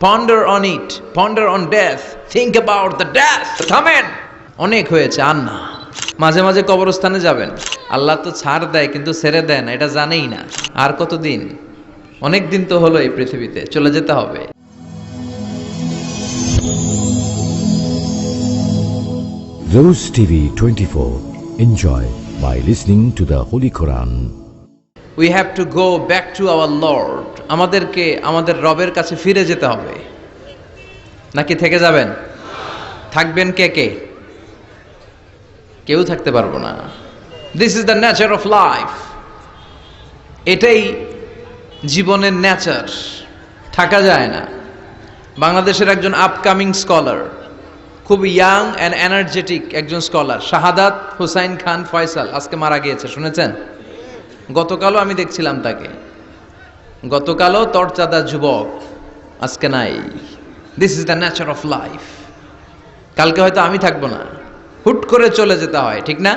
Ponder on it, ponder on death, think about the death. থামেন, অনেক হয়েছে, আর না। মাঝে মাঝে কবরস্থানে যাবেন, আল্লাহ তো ছাড় দেয় কিন্তু ছেড়ে দেন, এটা জানেই না। আর কতদিন? অনেক দিন তো হলো এই পৃথিবীতে, চলে যেতে হবে। Rose TV 24. Enjoy by listening to the Holy Quran. We have to go back to our Lord. আমাদেরকে আমাদের রবের কাছে ফিরে যেতে হবে। নাকি থেকে যাবেন? থাকবেন কে কে? কেউ থাকতে পারবো না। This is the nature of life. এটাই জীবনের নেচার, থাকা যায় না। বাংলাদেশের একজন আপকামিং স্কলার, খুব ইয়াং অ্যান্ড এনার্জেটিক একজন স্কলার, শাহাদাত হুসাইন খান ফয়সাল, আজকে মারা গিয়েছে, শুনেছেন? গতকালও আমি দেখছিলাম তাকে, গতকালও তরচাদা যুবক, আজকে নাই। This is the nature of life. কালকে হয়তো আমি থাকবো না, হুট করে চলে যেতে হয়, ঠিক না?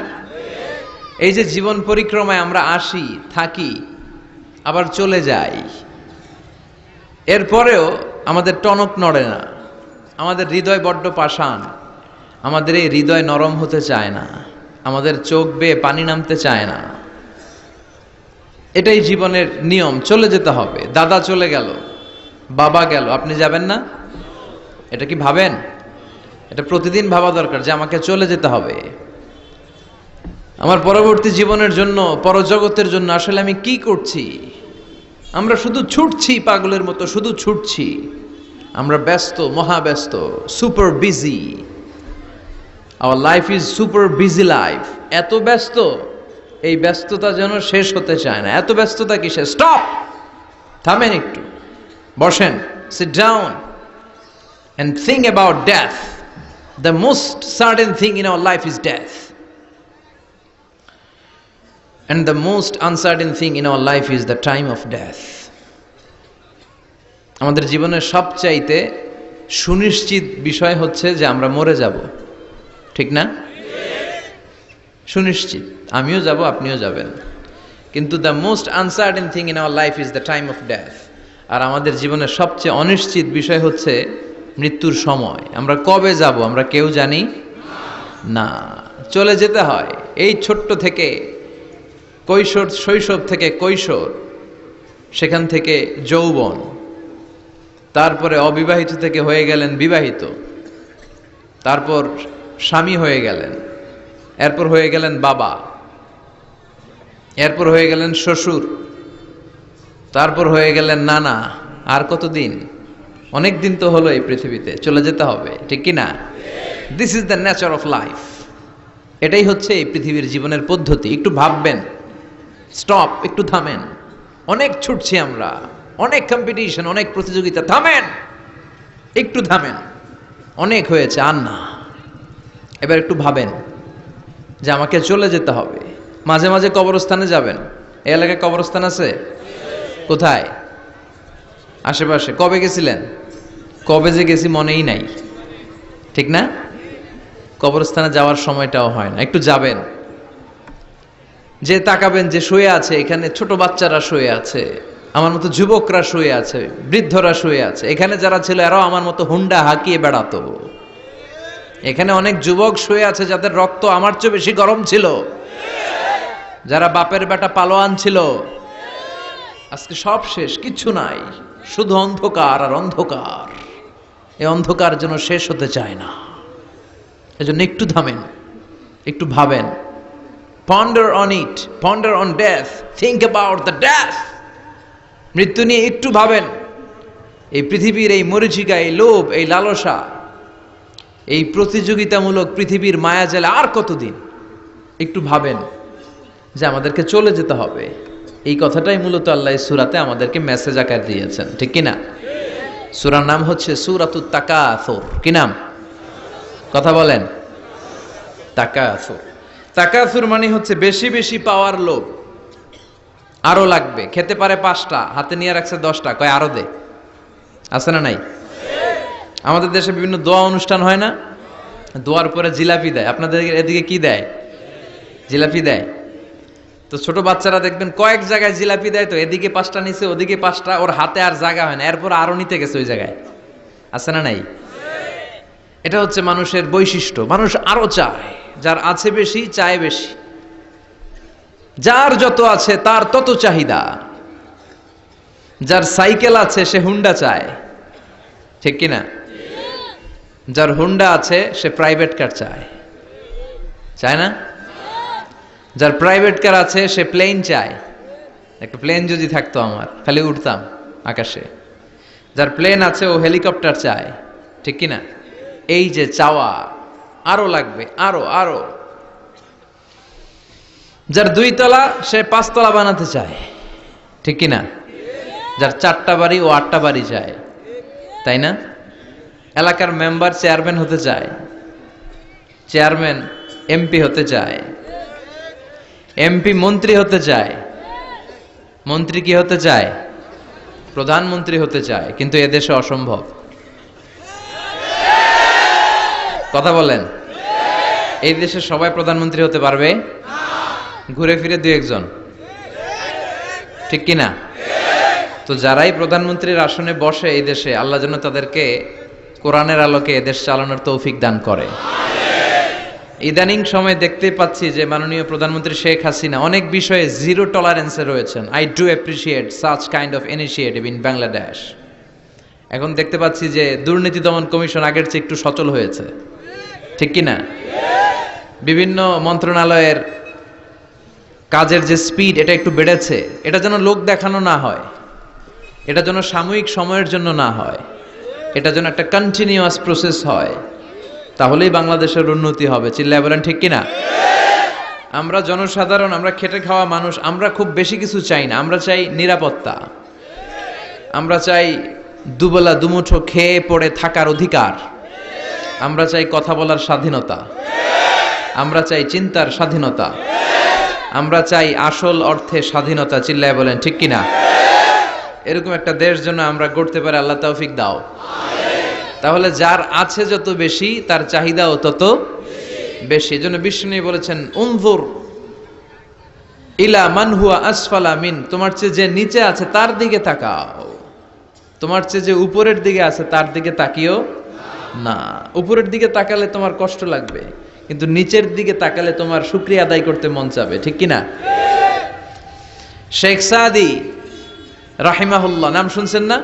এই যে জীবন পরিক্রমায় আমরা আসি, থাকি, আবার চলে যাই, এরপরেও আমাদের টনক নড়ে না। আমাদের হৃদয় বড্ড পাষাণ, আমাদের এই হৃদয় নরম হতে চায় না, আমাদের চোখ বেয়ে পানি নামতে চায় না। এটাই জীবনের নিয়ম, চলে যেতে হবে। দাদা চলে গেল, বাবা গেল, আপনি যাবেন না? এটা কি ভাবেন? এটা প্রতিদিন ভাবা দরকার যে আমাকে চলে যেতে হবে। আমার পরবর্তী জীবনের জন্য, পরজগতের জন্য আসলে আমি কি করছি? আমরা শুধু ছুটছি, পাগলের মতো শুধু ছুটছি। আমরা ব্যস্ত, মহাব্যস্ত, super busy. Our life is super busy life. এত ব্যস্ত, এই ব্যস্ততা যেন শেষ হতে চায় না। এত ব্যস্ততা কিসে? স্টপ, থামেন একটু, বসেন, sit down and think about death. The most certain thing in our life is death, and the most uncertain thing in our life is the time of death. আমাদের জীবনের সবচাইতে সুনিশ্চিত বিষয় হচ্ছে যে আমরা মরে যাব, ঠিক না? সুনিশ্চিত, আমিও যাব, আপনিও যাবেন। কিন্তু the most uncertain thing in our life is the time of death. আর আমাদের জীবনের সবচেয়ে অনিশ্চিত বিষয় হচ্ছে মৃত্যুর সময়। আমরা কবে যাব আমরা কেউ জানি না। চলে যেতে হয়। এই ছোট্ট থেকে কৈশোর, শৈশব থেকে কৈশোর, সেখান থেকে যৌবন, তারপরে অবিবাহিত থেকে হয়ে গেলেন বিবাহিত, তারপর স্বামী হয়ে গেলেন, এরপর হয়ে গেলেন বাবা, এরপর হয়ে গেলেন শ্বশুর, তারপর হয়ে গেলেন নানা। আর কতদিন? অনেক দিন তো হলো এই পৃথিবীতে, চলে যেতে হবে, ঠিক কি না? This is the nature of life. এটাই হচ্ছে এই পৃথিবীর জীবনের পদ্ধতি। একটু ভাববেন, স্টপ, একটু থামেন। অনেক ছুটছি আমরা, অনেক কম্পিটিশন, অনেক প্রতিযোগিতা, থামেন, একটু থামেন। অনেক হয়েছে, আর না। এবার একটু ভাবেন যে আমাকে চলে যেতে হবে। মাঝে মাঝে কবরস্থানে যাবেন। এই এলাকায় কবরস্থান আছে? কোথায়? আশেপাশে। কবে গেছিলেন? কবে যে গেছি মনেই নাই, ঠিক না? কবরস্থানে যাওয়ার সময়টাও হয় না। একটু যাবেন, যে তাকাবেন যে শুয়ে আছে এখানে, ছোট বাচ্চারা শুয়ে আছে, আমার মতো যুবকরা শুয়ে আছে, বৃদ্ধরা শুয়ে আছে। এখানে যারা ছিল এরাও আমার মতো হুন্ডা হাঁকিয়ে বেড়াতো। এখানে অনেক যুবক শুয়ে আছে যাদের রক্ত আমার চেয়ে বেশি গরম ছিল, যারা বাপের বেটা পালোয়ান ছিল। আজকে সব শেষ, কিচ্ছু নাই, শুধু অন্ধকার আর অন্ধকার। এই অন্ধকার যেন শেষ হতে চায় না। এজন্য একটু থামেন, একটু ভাবেন। Ponder on it, ponder on death, think about the death. মৃত্যু নিয়ে একটু ভাবেন। এই পৃথিবীর এই মরীচিকা, এই লোভ, এই লালসা, এই প্রতিযোগিতামূলক পৃথিবীর মায়াজালে আর কতদিন? একটু ভাবেন যে আমাদেরকে চলে যেতে হবে। এই কথাটাই মূলত আল্লাহ সূরাতে আমাদেরকে মেসেজ আকার দিয়েছেন, ঠিক কিনা? সূরার নাম হচ্ছে সূরাতুত তাকাসুর। কি নাম? কথা বলেন। তাকাসুর। তাকাসুর মানে হচ্ছে বেশি বেশি পাওয়ার লোভ। আরো লাগবে, খেতে পারে 5টা, হাতে নিয়ে রাখছে 10টা, কয় আরো দে। আছে না নাই? আমাদের দেশে বিভিন্ন দোয়া অনুষ্ঠান হয় না? দোয়ার পরে জিলাপি দেয়। আপনাদের এদিকে কি দেয়? জিলাপি দেয়। তো ছোট বাচ্চারা দেখবেন কয়েক জায়গায় জিলাপি দেয়, তো এদিকে 5টা নিচে, ওদিকে 5টা, ওর হাতে আর জায়গা হয় না, এরপর আরো নিতে গেছে ওই জায়গায়। আছে না নাই? এটা হচ্ছে মানুষের বৈশিষ্ট্য। মানুষ আরো চায়, যার আছে বেশি চায় বেশি, যার যত আছে তার তত চাহিদা। যার সাইকেল আছে সে হুন্ডা চায়, ঠিক কিনা? যার হুন্ডা আছে সে প্রাইভেট কার চায়, চায় না? যার প্রাইভেট কার আছে সে প্লেন চায়, একটা প্লেন যদি থাকতো আমার, খালি উঠতাম আকাশে। যার প্লেন আছে ও হেলিকপ্টার চায়, ঠিক কিনা? এই যে চাওয়া, আরো লাগবে, আরো আরো। যার 2 তলা সে 5 তলা বানাতে চায়, ঠিক কিনা? যার 4টা বাড়ি ও 8টা বাড়ি চায়, তাই না? এলাকার মেম্বার চেয়ারম্যান হতে চায়, চেয়ারম্যান এমপি হতে চায়, এমপি মন্ত্রী হতে চায়, মন্ত্রী কি হতে চায়? প্রধানমন্ত্রী হতে চায়। কিন্তু এদেশে অসম্ভব। কথা বলেন, এই দেশে সবাই প্রধানমন্ত্রী হতে পারবে? ঘুরে ফিরে 2-1 জন, ঠিক কিনা? তো যারাই প্রধানমন্ত্রীর আসনে বসে এই দেশে, আল্লাহ যেন তাদেরকে কোরআনের আলোকে এদেশ চালানোর তৌফিক দান করে। ইদানিং সময় দেখতে পাচ্ছি যে মাননীয় প্রধানমন্ত্রী শেখ হাসিনা অনেক বিষয়ে জিরো টলারেন্সে রয়েছেন। I do appreciate such kind of initiative in Bangladesh. এখন দেখতে পাচ্ছি যে দুর্নীতি দমন কমিশন আগের চেয়ে একটু সচল হয়েছে, ঠিক কিনা? বিভিন্ন মন্ত্রণালয়ের কাজের যে স্পিড, এটা একটু বেড়েছে। এটা যেন লোক দেখানো না হয়, এটা যেন সাময়িক সময়ের জন্য না হয়, এটা যেন একটা কন্টিনিউয়াস প্রসেস হয়, তাহলেই বাংলাদেশের উন্নতি হবে। চিল্লায় বলেন ঠিক কিনা? আমরা জনসাধারণ, আমরা খেটে খাওয়া মানুষ, আমরা খুব বেশি কিছু চাই না। আমরা চাই নিরাপত্তা, আমরা চাই দুবেলা দুমুঠো খেয়ে পড়ে থাকার অধিকার, আমরা চাই কথা বলার স্বাধীনতা, আমরা চাই চিন্তার স্বাধীনতা, আমরা চাই আসল অর্থে স্বাধীনতা। চিল্লায় বলেন ঠিক কিনা? এরকম একটা দেশ যেন আমরা গড়তে পারি, আল্লাহ তৌফিক দাও। তাহলে যার আছে যত বেশি তার চাহিদাও তত বেশি। এজন্য বিষ্ণু বলেছেন, উনজুর ইলা মান হুয়া আসফালা মিন, তোমার চেয়ে যে নিচে আছে তার দিকে তাকাও, তোমার চেয়ে যে উপরের দিকে আছে তার দিকে তাকিও না। উপরের দিকে তাকালে তোমার কষ্ট লাগবে, কিন্তু নিচের দিকে তাকালে তোমার শুকরিয়া আদায় করতে মন চাবে, ঠিক কিনা? শেখ সাদি রাহিমাহুল্লাহ নাম শুনছেন না?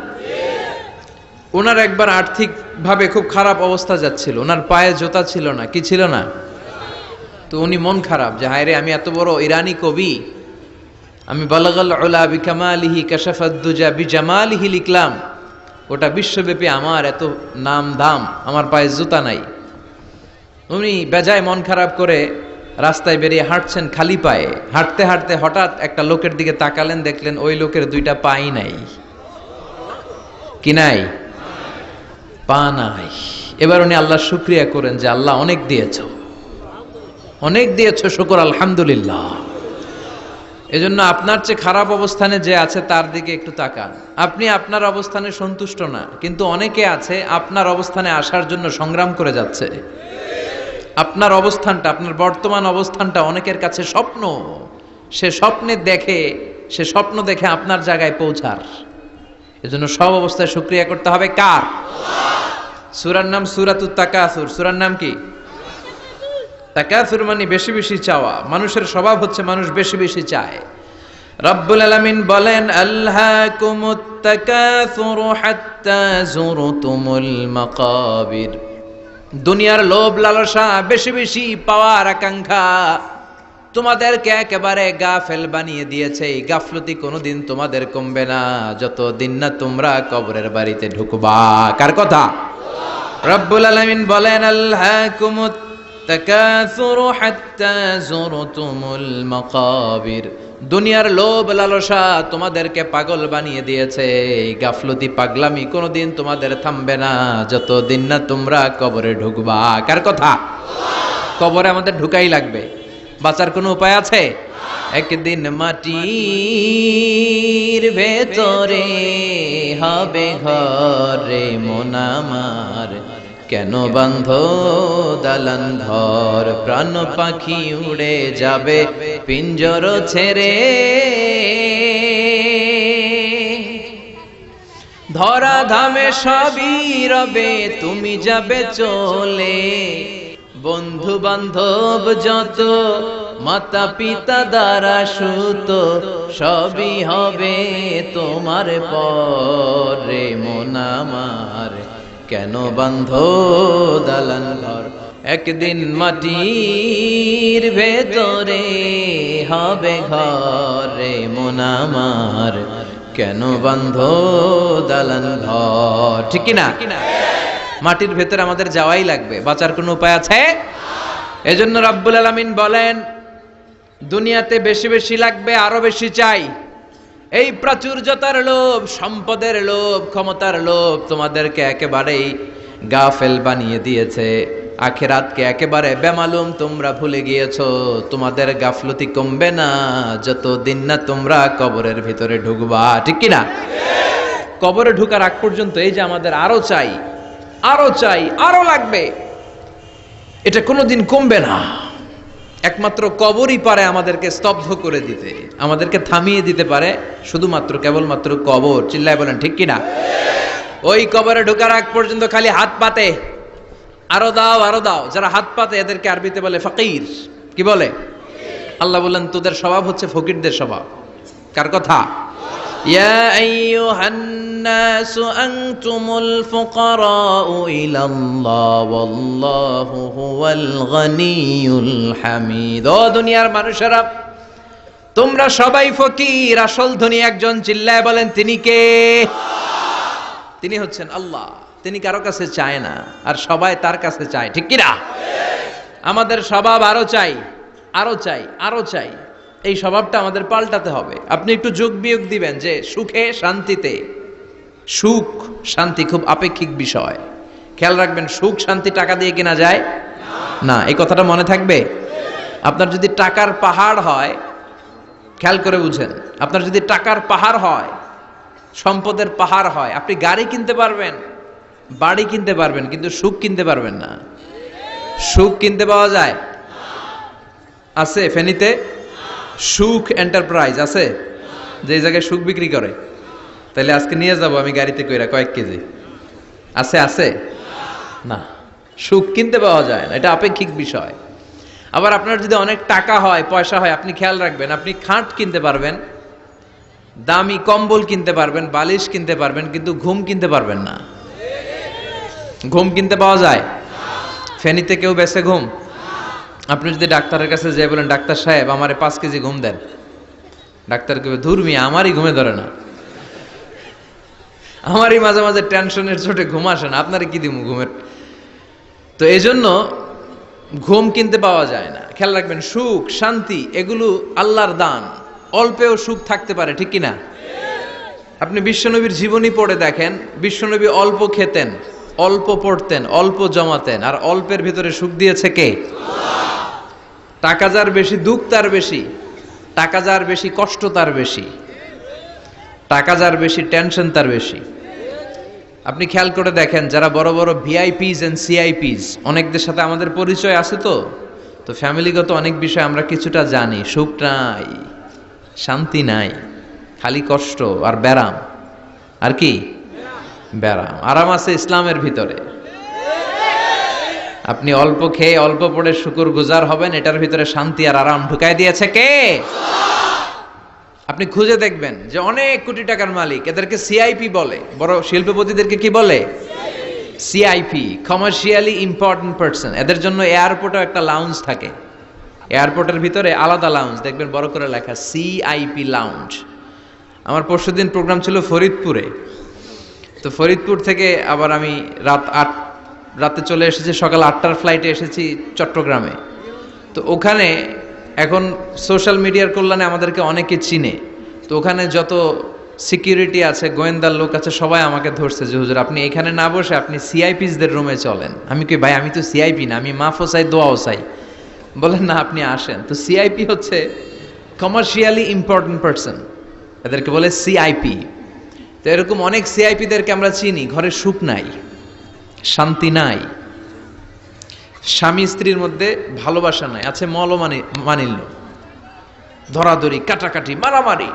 ওনার একবার আর্থিক ভাবে খুব খারাপ অবস্থা যাচ্ছিল, ওনার পায়ে জোতা ছিল না, কি ছিল না? তো উনি মন খারাপ যে হায় রে, আমি এত বড় ইরানি কবি, আমি বালাগাল উলা বিকামালিহি কাশাফাদ দুজা বিজামালিহি লিখলাম, ওটা বিশ্বব্যাপী আমার এত নাম দাম, আমার পায়ে জুতা নাই। উনি বেজায় মন খারাপ করে রাস্তায় বেরিয়ে হাঁটছেন খালি পায়ে। হাঁটতে হাঁটতে হঠাৎ একটা লোকের দিকে তাকালেন, দেখলেন ওই লোকের 2টা পাই নাই। কি নাই? পা নাই। এবার উনি আল্লাহর শুকরিয়া করেন যে আল্লাহ অনেক দিয়েছো, অনেক দিয়েছো, শুকর আলহামদুলিল্লাহ। এজন্য আপনার চেয়ে খারাপ অবস্থানে যে আছে তার দিকে একটু তাকান। আপনি আপনার অবস্থানে সন্তুষ্ট না, কিন্তু অনেকে আছে আপনার অবস্থানে আসার জন্য সংগ্রাম করে যাচ্ছে। আপনার অবস্থানটা, আপনার বর্তমান অবস্থানটা অনেকের কাছে স্বপ্ন। সে স্বপ্ন দেখে আপনার জায়গায় পৌঁছার। এজন্য সব অবস্থায় শুকরিয়া করতে হবে কার? সূরার নাম সূরাতুত তাকাসুর। সূরার নাম কি? তাকাসুর মানে বেশি বেশি চাওয়া। মানুষের স্বভাব হচ্ছে মানুষ বেশি বেশি চায়। রব্বুল আলামিন বলেন, আলহাকুমুত তাকাসুর হাত্তা যুরতুমুল মাকাবির। দুনিয়ার লোভ লালসা, বেশি বেশি পাওয়ার আকাঙ্ক্ষা তোমাদেরকে একেবারে গাফেল বানিয়ে দিয়েছে। এই গাফলতি কোনোদিন তোমাদের কমবে না যতদিন না তোমরা কবরের বাড়িতে ঢুকবা। কার কথা? রব্বুল আলামিন বলেন, আলহাকুমুত তাকাসুর হাত্তা যুরতুমুল মাকাবির। দুনিয়ার লোভ লালসা তোমাদেরকে পাগল বানিয়ে দিয়েছে। এই গাফলতি পাগলামি কোনোদিন তোমাদের থামবে না যতদিন না তোমরা কবরে ঢুকবা। কার কথা? কবরে আমাদের ঢুকাই লাগবে, বাঁচার কোনো উপায় আছে? একদিন মাটির ভেতরে হবে ঘরে মন আমার, কেন বান্ধ দালান ঘর, প্রাণ পাখি উড়ে যাবে পিঞ্জর ছেড়ে। ধরা ধামে সবই রবে, তুমি যাবে চলে। বন্ধু বান্ধব যত, মাতা পিতা দ্বারা সুত, সবই হবে তোমার পরে। মন আমার কেন বান্ধ দালান ঘর, একদিন মাটির ভেতরে হবে ঘরে। মন আমার কেন বান্ধ দালান ঘর, ঠিক কিনা? মাটির ভেতরে আমাদের যাওয়াই লাগবে, বাঁচার কোনো উপায় আছে? এজন্য রাব্বুল আলামিন বলেন, দুনিয়াতে বেশি বেশি লাগবে, আরো বেশি চাই। এই প্রাচুর্যতার লোভ, সম্পদের লোভ, ক্ষমতার লোভ তোমাদেরকে একেবারেই গাফেল বানিয়ে দিয়েছে। আখিরাতকে একেবারে বেমালুম তোমরা ভুলে গিয়েছো। তোমাদের গাফলতি কমবে না যতদিন না তোমরা কবরের ভিতরে ঢুকবা, ঠিক কিনা? কবরে ঢুকার আগ পর্যন্ত এই যে আমাদের আরো চাই, আরো চাই, আরো লাগবে, এটা কোনোদিন কমবে না। একমাত্র কবরই পারে আমাদেরকে স্তব্ধ করে দিতে, আমাদেরকে থামিয়ে দিতে পারে শুধুমাত্র কেবলমাত্র কবর। চিল্লায় বলেন ঠিক কিনা? ওই কবরে ঢোকার আগ পর্যন্ত খালি হাত পাতে, আরো দাও আরো দাও। যারা হাত পাতে এদেরকে আরবিতে বলে ফকির। কি বলে? আল্লাহ বলেন তোদের স্বভাব হচ্ছে ফকিরদের স্বভাব। কার কথা? ইয়া আইয়ুহান নাসু আনতুমুল ফুকারাউ ইলাল্লাহ ওয়াল্লাহু হুয়াল গনিয়ুল হামিদ। ও দুনিয়ার মানুষেরা, তোমরা সবাই ফকির, আসল ধনী একজন। চিল্লায় বলেন তিনি কে? তিনি হচ্ছেন আল্লাহ। তিনি কারো কাছে চায় না, আর সবাই তার কাছে চায়, ঠিক কিনা? আমাদের স্বভাব আরো চাই, আরো চাই, আরো চাই। এই স্বভাবটা আমাদের পাল্টাতে হবে। আপনি একটু যোগ বিয়োগ দিবেন যে সুখে শান্তিতে, সুখ শান্তি খুব আপেক্ষিক বিষয়। খেয়াল রাখবেন, সুখ শান্তি টাকা দিয়ে কেনা যায় না, এই কথাটা মনে থাকবে। আপনার যদি টাকার পাহাড় হয়, খেয়াল করে বুঝেন, আপনার যদি টাকার পাহাড় হয়, সম্পদের পাহাড় হয়, আপনি গাড়ি কিনতে পারবেন, বাড়ি কিনতে পারবেন, কিন্তু সুখ কিনতে পারবেন না। সুখ কিনতে পাওয়া যায়? আছে ফেনীতে সুখ এন্টারপ্রাইজ আছে, যে জায়গায় সুখ বিক্রি করে। তাহলে আজকে নিয়ে যাব আমি গাড়িতে কইরা কয়েক কেজি। আছে? আছে না, সুখ কিনতে পাওয়া যায় না, এটা আপেক্ষিক বিষয়। আবার আপনার যদি অনেক টাকা হয়, পয়সা হয়, আপনি খেয়াল রাখবেন, আপনি খাট কিনতে পারবেন, দামি কম্বল কিনতে পারবেন, বালিশ কিনতে পারবেন, কিন্তু ঘুম কিনতে পারবেন না। ঘুম কিনতে পাওয়া যায়? ফেনীতে কেউ বেচে ঘুম? আপনি যদি ডাক্তারের কাছে যেয়ে বলেন, ডাক্তার সাহেব আমারে 5 কেজি ঘুম দেন, ডাক্তার কবে, ধুর মিয়া আমারই ঘুমে ধরে না, আমারই মাঝে মাঝে টেনশনের চোটে ঘুম আসে না, আপনারে কি দিব ঘুমের। তো এই জন্য ঘুম কিনতে পাওয়া যায় না। খেয়াল রাখবেন, সুখ শান্তি এগুলো আল্লাহর দান। অল্পেও সুখ থাকতে পারে, ঠিক কিনা? আপনি বিশ্বনবীর জীবনী পড়ে দেখেন, বিশ্বনবী অল্প খেতেন, অল্প পড়তেন, অল্প জমাতেন, আর অল্পের ভিতরে সুখ দিয়েছে কে? টাকা যার বেশি, দুঃখ তার বেশি। টাকা যার বেশি, কষ্ট তার বেশি। টাকা যার বেশি, টেনশন তার বেশি। আপনি খেয়াল করে দেখেন, যারা বড় বড় ভিআইপিস এন্ড সিআইপিস, অনেকদের সাথে আমাদের পরিচয় আছে। তো ফ্যামিলিগত অনেক বিষয় আমরা কিছুটা জানি। সুখ নাই, শান্তি নাই, খালি কষ্ট আর ব্যারাম। আর কি? ব্যারাম। আরাম আছে ইসলামের ভিতরে। আপনি অল্প খেয়ে অল্প পড়ে শুকর গুজার হবেন, এটার ভিতরে শান্তি আর আরাম ঢুকাই দিয়েছে কে? আপনি খুঁজে দেখবেন যে অনেক কোটি টাকার মালিক, এদেরকে সিআইপি বলে। বড় শিল্পপতিদেরকে কি বলে? CIP, commercially important person. এদের জন্য এয়ারপোর্টেও একটা লাউঞ্জ থাকে, এয়ারপোর্টের ভিতরে আলাদা লাউঞ্জ, দেখবেন বড় করে লেখা সিআইপি লাউঞ্জ। আমার পরশুদিন প্রোগ্রাম ছিল ফরিদপুরে। তো ফরিদপুর থেকে আবার আমি রাতে চলে এসেছি, সকাল 8টার ফ্লাইটে এসেছি চট্টগ্রামে। তো ওখানে এখন সোশ্যাল মিডিয়ার কল্যাণে আমাদেরকে অনেকে চিনে। তো ওখানে যত সিকিউরিটি আছে, গোয়েন্দার লোক আছে, সবাই আমাকে ধরছে যে হুজুর আপনি এখানে না বসে আপনি সিআইপিসদের রুমে চলেন। আমি কি ভাই, আমি তো সিআইপি না, আমি মাফও চাই দোয়াও চাই। বলেন না, আপনি আসেন। তো সিআইপি হচ্ছে কমার্শিয়ালি ইম্পর্টেন্ট পারসন, এদেরকে বলে সিআইপি। তো এরকম অনেক সিআইপিদেরকে আমরা চিনি। ঘরে সুখ নাই, শান্তি নাই, স্বামী স্ত্রীর মধ্যে ভালোবাসা নাই, আছে মলমানিল্য, ধরাধরি, কাটাকাটি, মারামারি।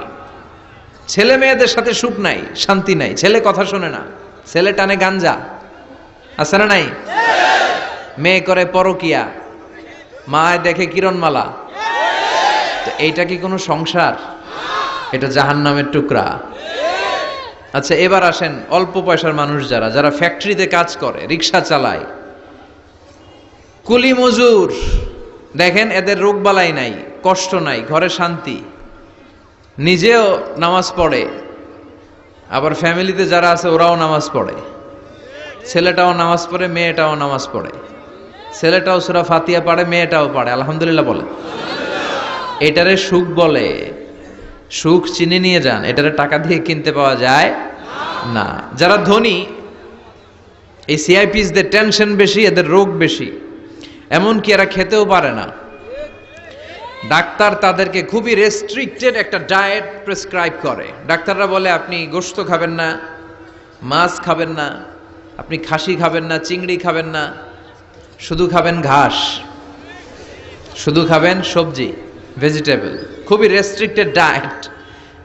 ছেলে মেয়েদের সাথে সুখ নাই, শান্তি নাই, ছেলে কথা শোনে না, ছেলে টানে গাঞ্জা, আছে না নাই? মেয়ে করে পরকিয়া, মায় দেখে কিরণমালা। তো এইটা কি কোনো সংসার? এটা জাহান্নামের টুকরা। আচ্ছা এবার আসেন অল্প পয়সার মানুষ যারা যারা ফ্যাক্টরিতে কাজ করে, রিক্সা চালায়, কুলি মজুর, দেখেন এদের রোগ বালাই নাই, কষ্ট নাই, ঘরে শান্তি, নিজেও নামাজ পড়ে, আবার ফ্যামিলিতে যারা আছে ওরাও নামাজ পড়ে, ছেলেটাও নামাজ পড়ে, মেয়েটাও নামাজ পড়ে, ছেলেটাও সূরা ফাতিহা পড়ে, মেয়েটাও পড়ে, আলহামদুলিল্লাহ বলে। এটারে সুখ বলে। সুখ চিনে নিয়ে যান, এটারে টাকা দিয়ে কিনতে পাওয়া যায় না। যারা ধনী, এই সিআইপিসদের টেনশন বেশি, এদের রোগ বেশি, এমনকি এরা খেতেও পারে না। ডাক্তার তাদেরকে খুবই রেস্ট্রিক্টেড একটা ডায়েট প্রেসক্রাইব করে। ডাক্তাররা বলে আপনি গোশত খাবেন না, মাছ খাবেন না, আপনি খাসি খাবেন না, চিংড়ি খাবেন না, শুধু খাবেন ঘাস, শুধু খাবেন সবজি, ভেজিটেবল। খুবই রেস্ট্রিক্টেড ডায়েট।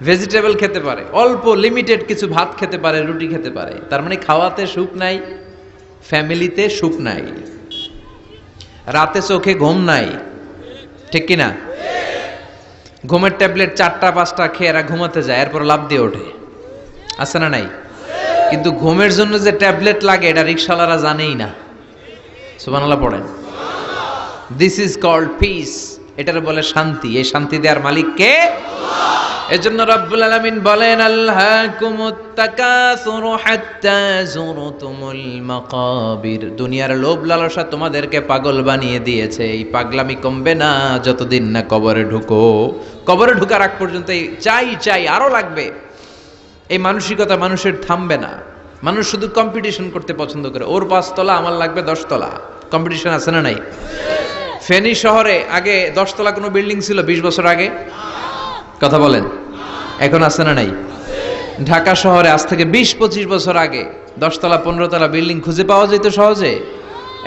ভেজিটেবল খেতে পারে, অল্প লিমিটেড কিছু ভাত খেতে পারে, রুটি খেতে পারে। তার মানে খাওয়াতে সুখ নাই, ফ্যামিলিতে সুখ নাই, রাতে চোখে ঘুম নাই, ঠিক কিনা? ঘুমের ট্যাবলেট 4টা-5টা খেয়ে এরা ঘুমাতে যায়, এরপর লাভ দিয়ে ওঠে, আছে না নাই? কিন্তু ঘুমের জন্য যে ট্যাবলেট লাগে এটা রিকশাওয়ালারা জানেই না। সুবহানাল্লাহ পড়েন। This is called peace. এটার বলে শান্তি। এই শান্তি দেওয়ার মালিক কে? এজন্য রব্বুল আলামিন বলেন আল্লাহকুমুত তাকাসুরু হাত্তা যুরতুমুল মাকাবির। দুনিয়ার লোভ লালসা তোমাদেরকে পাগল বানিয়ে দিয়েছে। এই পাগলামি কমবে না যতদিন না কবরে ঢুকো। কবরে ঢোকার আগ পর্যন্ত এই চাই চাই আরো লাগবে, এই মানসিকতা মানুষের থামবে না। মানুষ শুধু কম্পিটিশন করতে পছন্দ করে, ওর 5 তলা আমার লাগবে 10 তলা। কম্পিটিশন আছে না নাই? ফেনী শহরে আগে 10 তলা কোনো বিল্ডিং ছিল 20 বছর আগে? কথা বলেন, এখন আছে না নাই? ঢাকা শহরে আজ থেকে 20-25 বছর আগে 10 তলা 15 তলা বিল্ডিং খুঁজে পাওয়া যেত সহজে।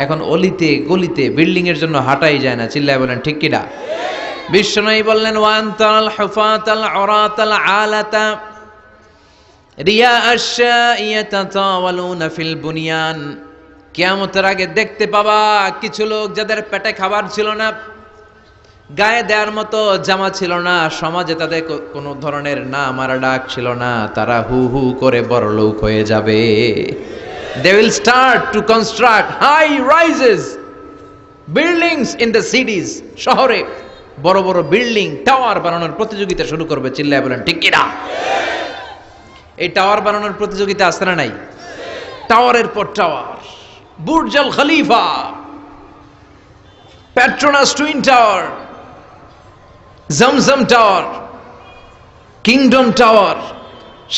এখন অলিতে গলিতে বিল্ডিং এর জন্য হাঁটাই যায় না। চিল্লায় বলেন ঠিক কিনা? বিশ্বনবী বললেন ওয়ান্তাল হুফাতাল উরাতাল আলাতা রিয়া আশ-শাইয়াতাতাওয়ালুনা ফিল বুনিয়ান। কিয়ামতের আগে দেখতে পাবা কিছু লোক যাদের পেটে খাবার ছিল না, গায়ে দেওয়ার মতো জামা ছিল না, সমাজে তাদের কোনো ধরনের নাম আর ডাক ছিল না, তারা হু হু করে বড়লোক হয়ে যাবে। They will start to construct high rises buildings in the cities. শহরে বড় বড় বিল্ডিং, টাওয়ার বানানোর প্রতিযোগিতা শুরু করবে। চিল্লায় বলেন ঠিক কিনা? এই টাওয়ার বানানোর প্রতিযোগিতা আছে না নাই? টাওয়ারের পর tower, Burj Al Khalifa, Petronas twin tower, Zamzam tower, Kingdom tower,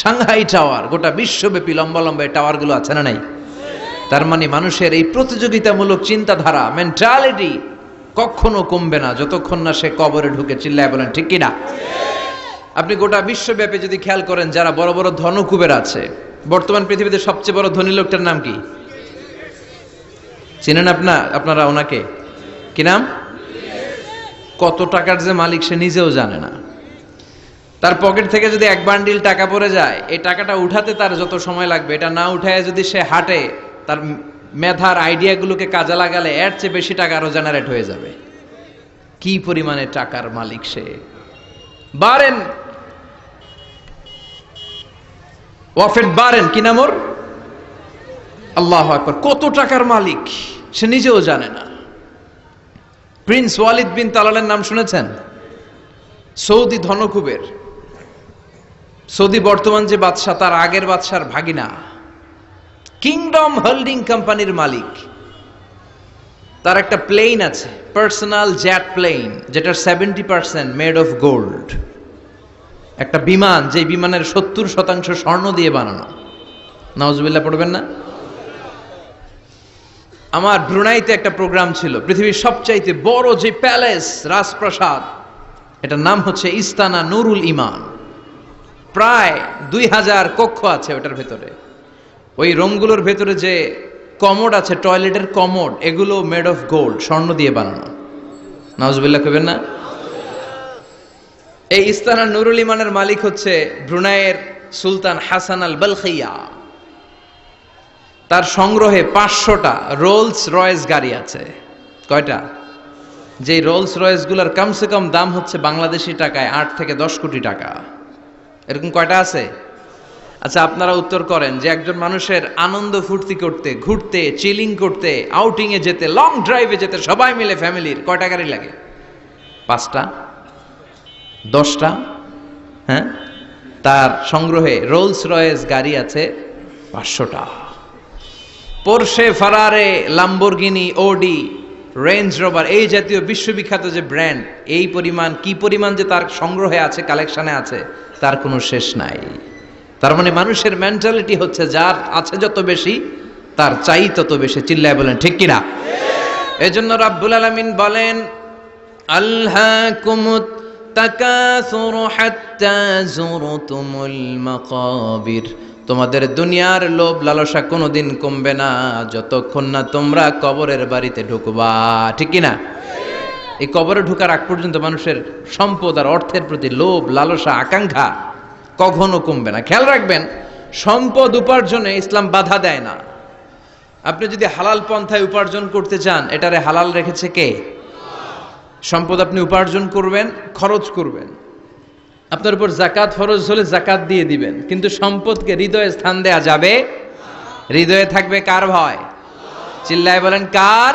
Shanghai tower, গোটা বিশ্বব্যাপী লম্বা লম্বা টাওয়ারগুলো আছে না নাই? তার মানে মানুষের এই প্রতিযোগিতামূলক চিন্তাধারা, মেন্টালিটি কখনো কমবে না যতক্ষণ না সে কবরে ঢুকে। চিল্লায় বলেন ঠিক কিনা? আপনি গোটা বিশ্বব্যাপী যদি খেয়াল করেন যারা বড় বড় ধনকুবের আছে, বর্তমান পৃথিবীতে সবচেয়ে বড় ধনী লোকটার নাম কি চিনেন আপনারা ওনাকে? কি নাম? কত টাকার যে মালিক সে নিজেও জানে না। তার পকেট থেকে যদি 1 বান্ডিল টাকা পড়ে যায়, এই টাকাটা উঠাতে তার যত সময় লাগবে, এটা না উঠায় যদি সে হাঁটে, তার মেধার আইডিয়াগুলোকে কাজে লাগালে এর চেয়ে বেশি টাকা আরো জেনারেট হয়ে যাবে। কি পরিমাণে টাকার মালিক সে! বারেন ওয়াফেদ বারেন, কি নাম ওর? আল্লাহু আকবার। কত টাকার মালিক সে নিজেও জানে না। প্রিন্স ওয়ালিদ বিন তালালের নাম শুনেছেন? সৌদি ধনকুবের। সৌদি বর্তমান যে বাদশা তার আগের বাদশার ভাগিনা, কিংডম হোল্ডিং কোম্পানির মালিক। তার একটা প্লেন আছে, পার্সোনাল জেট প্লেন, যেটার 70% মেড অফ গোল্ড। একটা বিমান, যে বিমানের 70% স্বর্ণ দিয়ে বানানো। নাউজুবিল্লাহ পড়বেন না? আমার ব্রুনাইতে একটা প্রোগ্রাম ছিল, পৃথিবীর সবচাইতে বড় যে প্যালেস, রাজপ্রাসাদ, এটার নাম হচ্ছে ইস্তানা নুরুল ইমান। প্রায় 2000 কক্ষ আছে ওটার ভেতরে। ওই রুমগুলোর ভেতরে যে কমোড আছে, টয়লেটের কমোড, এগুলো মেড অফ গোল্ড, স্বর্ণ দিয়ে বানানো। নাউজুবিল্লাহ কইবেন না? এই ইস্তানা নুরুল ইমানের মালিক হচ্ছে ব্রুনাইয়ের সুলতান হাসান আল বালখিয়া। তার সংগ্রহে 500টা রোলস রয়েস গাড়ি আছে। কয়টা? যে রোলস রয়েস গুলার কমসে কম দাম হচ্ছে বাংলাদেশি টাকায় 8 থেকে 10 কোটি টাকা। এরকম কয়টা আছে? আচ্ছা, আপনারা উত্তর করেন যে একজন মানুষের আনন্দ ফুর্তি করতে, ঘুরতে, চিলিং করতে, আউটিং এ যেতে, লং ড্রাইভে যেতে সবাই মিলে ফ্যামিলির কয়টা গাড়ি লাগে? 5টা, 10টা? হ্যাঁ, তার সংগ্রহে রোলস রয়েস গাড়ি আছে 500টা। পোরশে, ফারারে, লাম্বরগিনি, ওডি, রেঞ্জ রোভার, এই জাতীয় বিশ্ববিখ্যাত যে ব্র্যান্ড, এই পরিমাণ কি পরিমাণ যে তার সংগ্রহে আছে, কালেকশনে আছে, তার কোনো শেষ নাই। তার মানে মানুষের মেন্টালিটি হচ্ছে যার আছে যত বেশি তার চাই তত বেশি। চিল্লায় বলেন ঠিক কিনা? এজন্য রাব্বুল আলামিন বলেন, আল্হাকুমুত তাকাসুরু হাত্তা যুরতুমুল মাকাবির। তোমাদের দুনিয়ার লোভ লালসা কোনোদিন কমবে না যতক্ষণ না তোমরা কবরের বাড়িতে ঢুকবা। ঠিক কিনা? এই কবরে ঢোকার আগ পর্যন্ত মানুষের সম্পদ আর অর্থের প্রতি লোভ লালসা আকাঙ্ক্ষা কখনো কমবে না। খেয়াল রাখবেন, সম্পদ উপার্জনে ইসলাম বাধা দেয় না। আপনি যদি হালাল পন্থায় উপার্জন করতে চান, এটারে হালাল রেখেছে কে? সম্পদ আপনি উপার্জন করবেন, খরচ করবেন, আপনার উপর জাকাত ফরজ হলে জাকাত দিয়ে দিবেন, কিন্তু সম্পদকে হৃদয়ে স্থান দেয়া যাবে। হৃদয়ে থাকবে কার ভয়? চিল্লায় বলেন কার?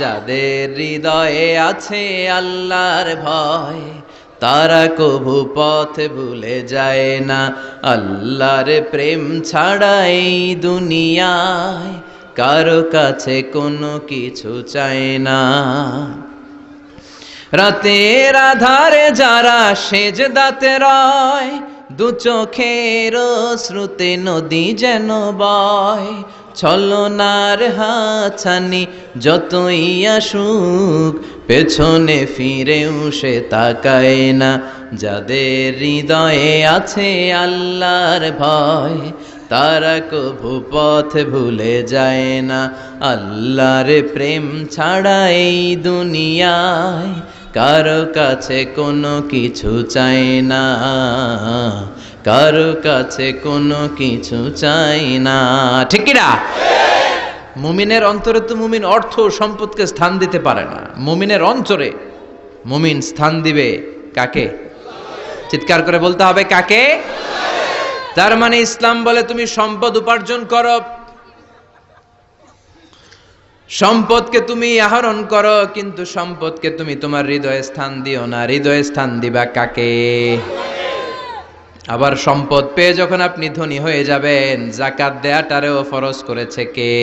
যাদের হৃদয়ে আছে আল্লাহর ভয়, তারা কভু পথ ভুলে যায় না। আল্লাহর প্রেম ছাড়া এই দুনিয়ায় কারো কাছে কোনো কিছু চায় না। রাতের আধারে যারা সেজদাতে রয়, দু চোখের শ্রুতে নদী যেন বয়। ছলনার হাতছানি যতই আসুক, পেছনে ফিরেও সে তাকায় না। যাদের হৃদয়ে আছে আল্লাহর ভয়, তারা কভু পথ ভুলে যায় না। আল্লাহর প্রেম ছাড়া এই দুনিয়ায় কারো কাছে কোনো কিছু চাই না, কারো কাছে কোনো কিছু চাই না। ঠিক কি না? মুমিনের অন্তরে তো মুমিন অর্থ সম্পদকে স্থান দিতে পারে না। মুমিনের অন্তরে মুমিন স্থান দিবে কাকে? চিৎকার করে বলতে হবে কাকে? তার মানে ইসলাম বলে তুমি সম্পদ উপার্জন করো, সম্পদকে তুমি আহরণ করো, কিন্তু সম্পদকে তুমি তোমার হৃদয়ে স্থান দিও না। হৃদয়ে স্থান দিবা কাকে? আবার সম্পদ পেয়ে যখন আপনি ধনী হয়ে যাবেন, জাকাত দেয়াটারেও ফরজ করেছে কে?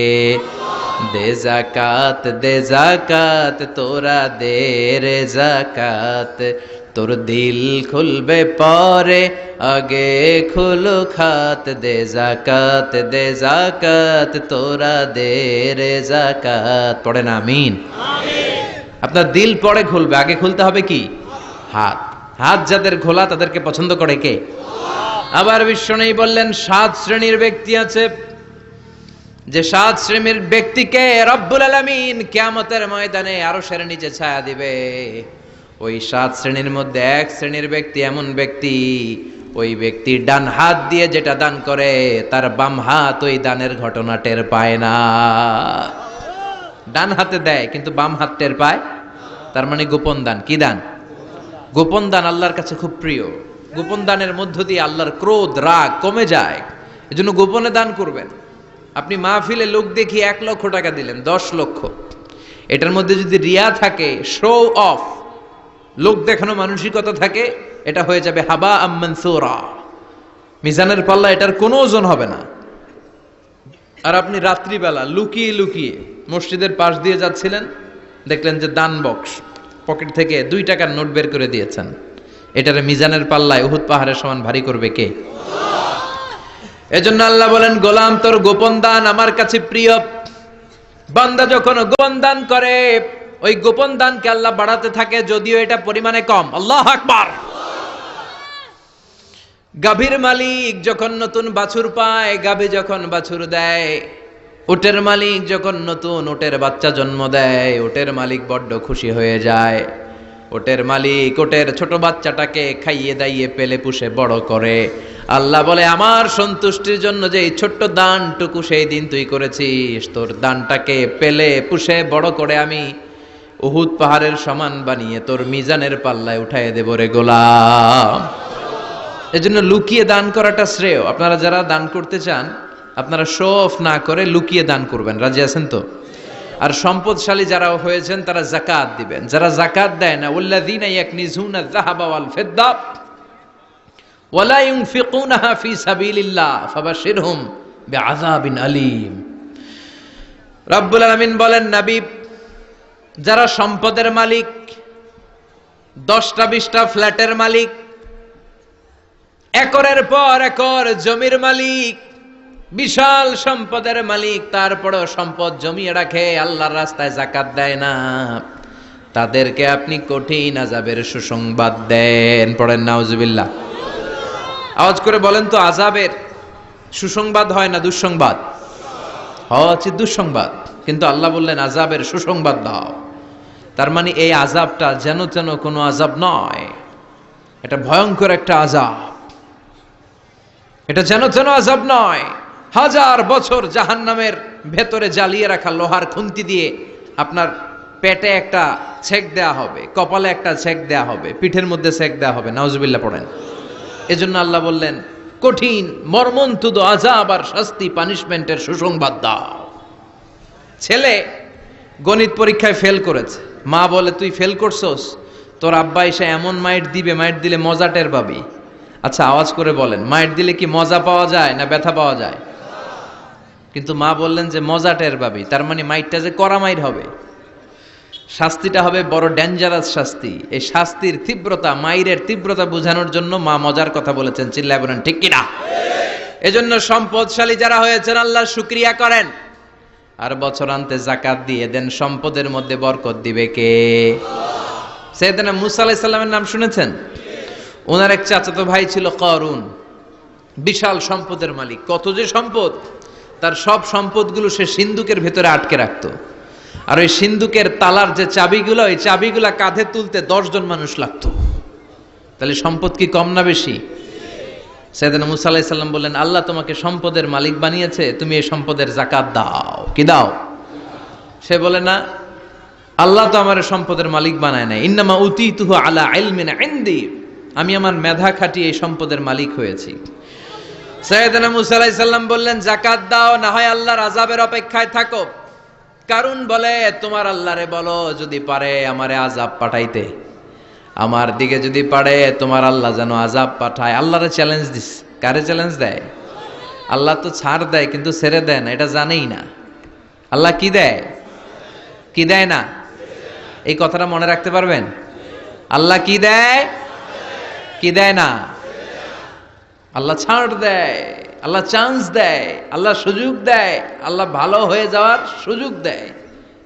দে জাকাত, দে জাকাত, তোরা দে রে জাকাত। তোর দিল খুলবে পরে, আগে খুলো খাত। দে জাকাত, দে জাকাত, তোরা দে রে জাকাত। পড়েন আমিন। আপনার দিল পরে খুলবে, আগে খুলতে হবে কি? হাত। হাত যাদের খোলা তাদেরকে পছন্দ করে কে? আবার বিশ্বনবী বললেন 7 শ্রেণীর ব্যক্তি আছে, যে 7 শ্রেণীর ব্যক্তিকে রব্বুল আলামিন কিয়ামতের ময়দানে আরশের নিচে ছায়া দিবে। ওই 7 শ্রেণীর মধ্যে 1 শ্রেণীর ব্যক্তি এমন ব্যক্তি, ওই ব্যক্তি ডান হাত দিয়ে যেটা দান করে, তার বাম হাত ওই দানের ঘটনা টের পায় না। ডান হাতে দেয় কিন্তু বাম হাত টের পায়। তার মানে গোপন দান। কি দান? গোপন দান আল্লাহর কাছে খুব প্রিয়। গোপন দানের মধ্য দিয়ে আল্লাহর ক্রোধ রাগ কমে যায়। এজন্য গোপনে দান করবেন। আপনি মাহফিলে লোক দেখিয়ে 1 লক্ষ টাকা দিলেন, 10 লক্ষ, এটার মধ্যে যদি রিয়া থাকে, শো অফ, লোক দেখানো মানসিকতা থাকে, এটা হয়ে যাবে হাবা মানসুরা। মিজানের পাল্লা এটার কোনো ওজন হবে না। আর আপনি রাত্রিবেলা লুকিয়ে লুকিয়ে মসজিদের পাশ দিয়ে যাচ্ছিলেন, দেখলেন যে দান বক্স, পকেট থেকে 2 টাকার নোট বের করে দিয়েছেন, এটারে মিজানের পাল্লায় উহুদ পাহাড়ের সমান ভারী করবে কে? এজন্য আল্লাহ বলেন, গোলাম তোর গোপন দান আমার কাছে প্রিয়। বান্দা যখন গোপন দান করে, ওই গোপন দানকে আল্লাহ বাড়াতে থাকে, যদিও এটা পরিমাণে কম। আল্লাহু আকবার। গাভীর মালিক যখন নতুন বাছুর পায়, গাভী যখন বাছুর দেয়, উটের মালিক যখন নতুন উটের বাচ্চা জন্ম দেয়, উটের মালিক বড্ড খুশি হয়ে যায়। ওটের মালিক ওটের ছোট বাচ্চাটাকে খাইয়ে দাইয়ে পেলে পুষে বড় করে। আল্লাহ বলে আমার সন্তুষ্টির জন্য যে এই ছোট্ট দানটুকু সেই দিন তুই করেছিস, তোর দানটাকে পেলে পুষে বড় করে আমি উহুদ পাহাড়ের সমান বানিয়ে তোর মিজানের পাল্লায় উঠাইয়ে দেব রে গোলাম। এজন্য লুকিয়ে দান করাটা শ্রেয়। আপনারা যারা দান করতে চান আপনারা শো অফ না করে লুকিয়ে দান করবেন, রাজি আছেন তো? আর সম্পদশালী যারা হয়েছেন তারা যাকাত দিবেন। যারা যাকাত দেয় না, ওয়াল্লাযীনা ইয়াকনিজুনা আয-যাহাবা ওয়াল ফিদ্দা ওয়ালা ইউনফিকুনাহা ফি সাবিলিল্লাহ ফাবাশশিরহুম বিআযাবিন আলীম। রব্বুল আলামিন বলেন, নবী যারা সম্পদের মালিক, 10টা 20টা ফ্ল্যাটের মালিক, একরের পর একর জমির মালিক, বিশাল সম্পদের মালিক, তারপরেও সম্পদ জমিয়ে রাখে, আল্লাহর রাস্তায় যাকাত দেয় না, তাদেরকে আপনি কঠিন আযাবের সুসংবাদ দেন। পড়েন নাউজুবিল্লাহ। আওয়াজ করে বলেন তো, আযাবের সুসংবাদ হয় না দুঃসংবাদ? হচ্ছে দুঃসংবাদ, কিন্তু আল্লাহ বললেন আযাবের সুসংবাদ দাও। তার মানে এই আযাবটা যেন তেন কোনো আযাব নয়, এটা ভয়ঙ্কর একটা আযাব। এটা যেন তেন আযাব নয়। 1000 বছর জাহান্নামের ভেতরে জ্বালিয়ে রাখা লোহার খুন্তি দিয়ে আপনার পেটে একটা ছেক দেয়া হবে, কপালে একটা ছেক দেয়া হবে, পিঠের মধ্যে ছেক দেয়া হবে। নাউজুবিল্লাহ পড়েন। এজন্য আল্লাহ বললেন কঠিন মর্মন্তুদ আযাব আর শাস্তি, পানিশমেন্টের সুসংবাদ দাও। ছেলে গণিত পরীক্ষায় ফেল করেছে, মা বলে তুই ফেল করছস, তোর আব্বা এসে এমন মাইট দিবে, মাইট দিলে মজা টের পাবি। আচ্ছা আওয়াজ করে বলেন, মাইট দিলে কি মজা পাওয়া যায় না ব্যথা পাওয়া যায়? কিন্তু মা বললেন যে মজা টের পাবি, তার মানে মাইটটা যে কড়া মাইট হবে, শাস্তিটা হবে বড় ডেঞ্জারাস শাস্তি। এই শাস্তির তীব্রতা, মাইরের তীব্রতা বোঝানোর জন্য মা মজার কথা বলেছেন। চিল্লায় বলেন ঠিক কিনা? এজন্য সম্পদশালী যারা হয়েছেন আল্লাহর শুকরিয়া করেন, আর বছরান্তে যাকাত দিয়ে দেন। সম্পদের মধ্যে বরকত দিবে কে? সাইয়েদনা মুসা আলাইহিস সালামের নাম শুনেছেন? ওনার এক চাচাতো ভাই ছিল কারুন, বিশাল সম্পদের মালিক। কত যে সম্পদ! তার সব সম্পদগুলো সে সিন্ধুকের ভেতরে আটকে রাখতো। আর ওই সিন্ধুকের তালার যে চাবিগুলো, ওই চাবিগুলা কাঁধে তুলতে 10 জন মানুষ লাগতো। তাহলে সম্পদ কি কম না বেশি? সাইয়েদনা মুসা আলাইহিস সালাম বললেন, আল্লাহ তোমাকে সম্পদের মালিক বানিয়েছে, তুমি এই সম্পদের যাকাত দাও। কি দাও? সে বলে না, আল্লাহ তো আমার সম্পদের মালিক বানায় নাই, ইন্নামা উতীতুহু আলা ইলমিন ইনদি, আমি আমার মেধা খাটিয়ে এই সম্পদের মালিক হয়েছি। সাইয়েদনা মুসা আলাইহিস সালাম বললেন, যাকাত দাও, না হয় আল্লাহর আযাবের অপেক্ষায় থাকো। কারণ বলে, তোমার আল্লাহরে বলো যদি পারে আমারে আযাব পাঠাইতে, আমার দিকে যদি পারে তোমার আল্লাহ যেন আযাব পাঠায়। আল্লাহরে চ্যালেঞ্জ দিস। কারে চ্যালেঞ্জ দেয়? আল্লাহ তো ছাড় দেয় কিন্তু ছেড়ে দেয় না, এটা জানেই না। আল্লাহ কি দেয়? কি দেয় না? এই কথাটা মনে রাখতে পারবেন? আল্লাহ কি দেয়? কি দেয় না? আল্লাহ ছাড় দেয়, আল্লাহ চান্স দেয়, আল্লাহ সুযোগ দেয়, আল্লাহ ভালো হয়ে যাওয়ার সুযোগ দেয়,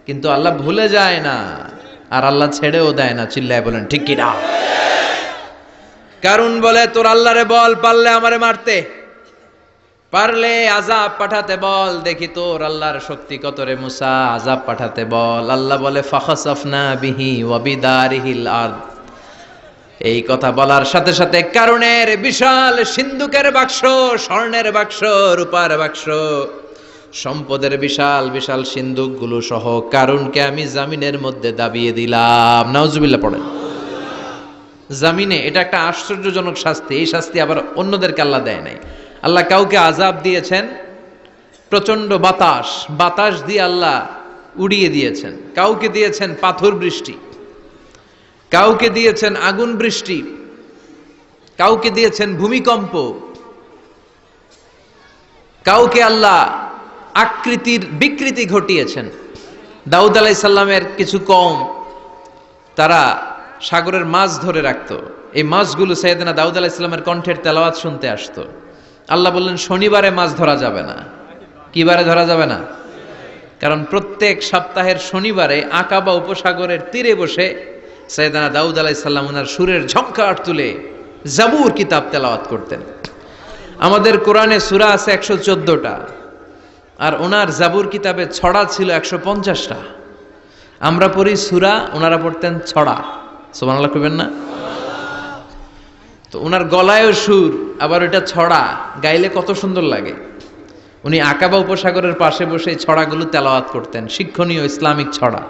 কিন্তু আল্লাহ ভুলে যায় না, আর আল্লাহ ছেড়েও দেয় না। চিল্লায় বলেন ঠিক কি না? কারণ বলে, তোর আল্লাহরে বল পারলে আমারে মারতে, পারলে আযাব পাঠাতে বল, দেখি তোর আল্লাহর শক্তি কত রে মুসা, আযাব পাঠাতে বল। আল্লাহ বলে, ফাখাসাফনা বিহি ওয়া বিদারিহিল আরদ। এই কথা বলার সাথে সাথে কারুনের বিশাল সিন্ধুকের বাক্স, স্বর্ণের বাক্স, রূপার বাক্স, সম্পদের বিশাল বিশাল সিন্ধুকগুলো সহ কারুনকে আমি জামিনের মধ্যে দাবিয়ে দিলাম। নাউজুবিল্লাহ পড়েন। জামিনে। এটা একটা আশ্চর্যজনক শাস্তি। এই শাস্তি আবার অন্যদেরকে আল্লাহ দেয় নাই। আল্লাহ কাউকে আযাব দিয়েছেন প্রচন্ড বাতাস, বাতাস দিয়ে আল্লাহ উড়িয়ে দিয়েছেন। কাউকে দিয়েছেন পাথর বৃষ্টি, কাউকে দিয়েছেন আগুন বৃষ্টি, কাউকে দিয়েছেন ভূমিকম্প, কাউকে আল্লাহ আকৃতির বিকৃতি ঘটিয়েছেন। দাউদ আলাইহিস সালামের কিছু কওম, তারা সাগরের মাছ ধরে রাখতো। এই মাছগুলো সাইয়েদনা দাউদ আলাইহিস সালামের কণ্ঠের তেলাওয়াত শুনতে আসতো। আল্লাহ বললেন, শনিবারে মাছ ধরা যাবে না। কি বারে ধরা যাবে না? কারণ প্রত্যেক সপ্তাহের শনিবারে আকাবা উপসাগরের তীরে বসে সাইয়েদনা দাউদ আলাইহিস সালাম ওনার সুরের ঝংকার তুলে জাবুর কিতাব তেলাওয়াত করতেন। আমাদের কোরআনে সূরা আছে 114টা, আর ওনার জাবুর কিতাবে ছড়া ছিল 150টা। আমরা পড়ি সূরা, ওনারা পড়তেন ছড়া। সুবহানাল্লাহ কইবেন না? তো ওনার গলায়ও সুর, আবার ওইটা ছড়া, গাইলে কত সুন্দর লাগে। উনি আকাবা উপসাগরের পাশে বসে এই ছড়াগুলো তেলাওয়াত করতেন, শিক্ষণীয় ইসলামিক ছড়া।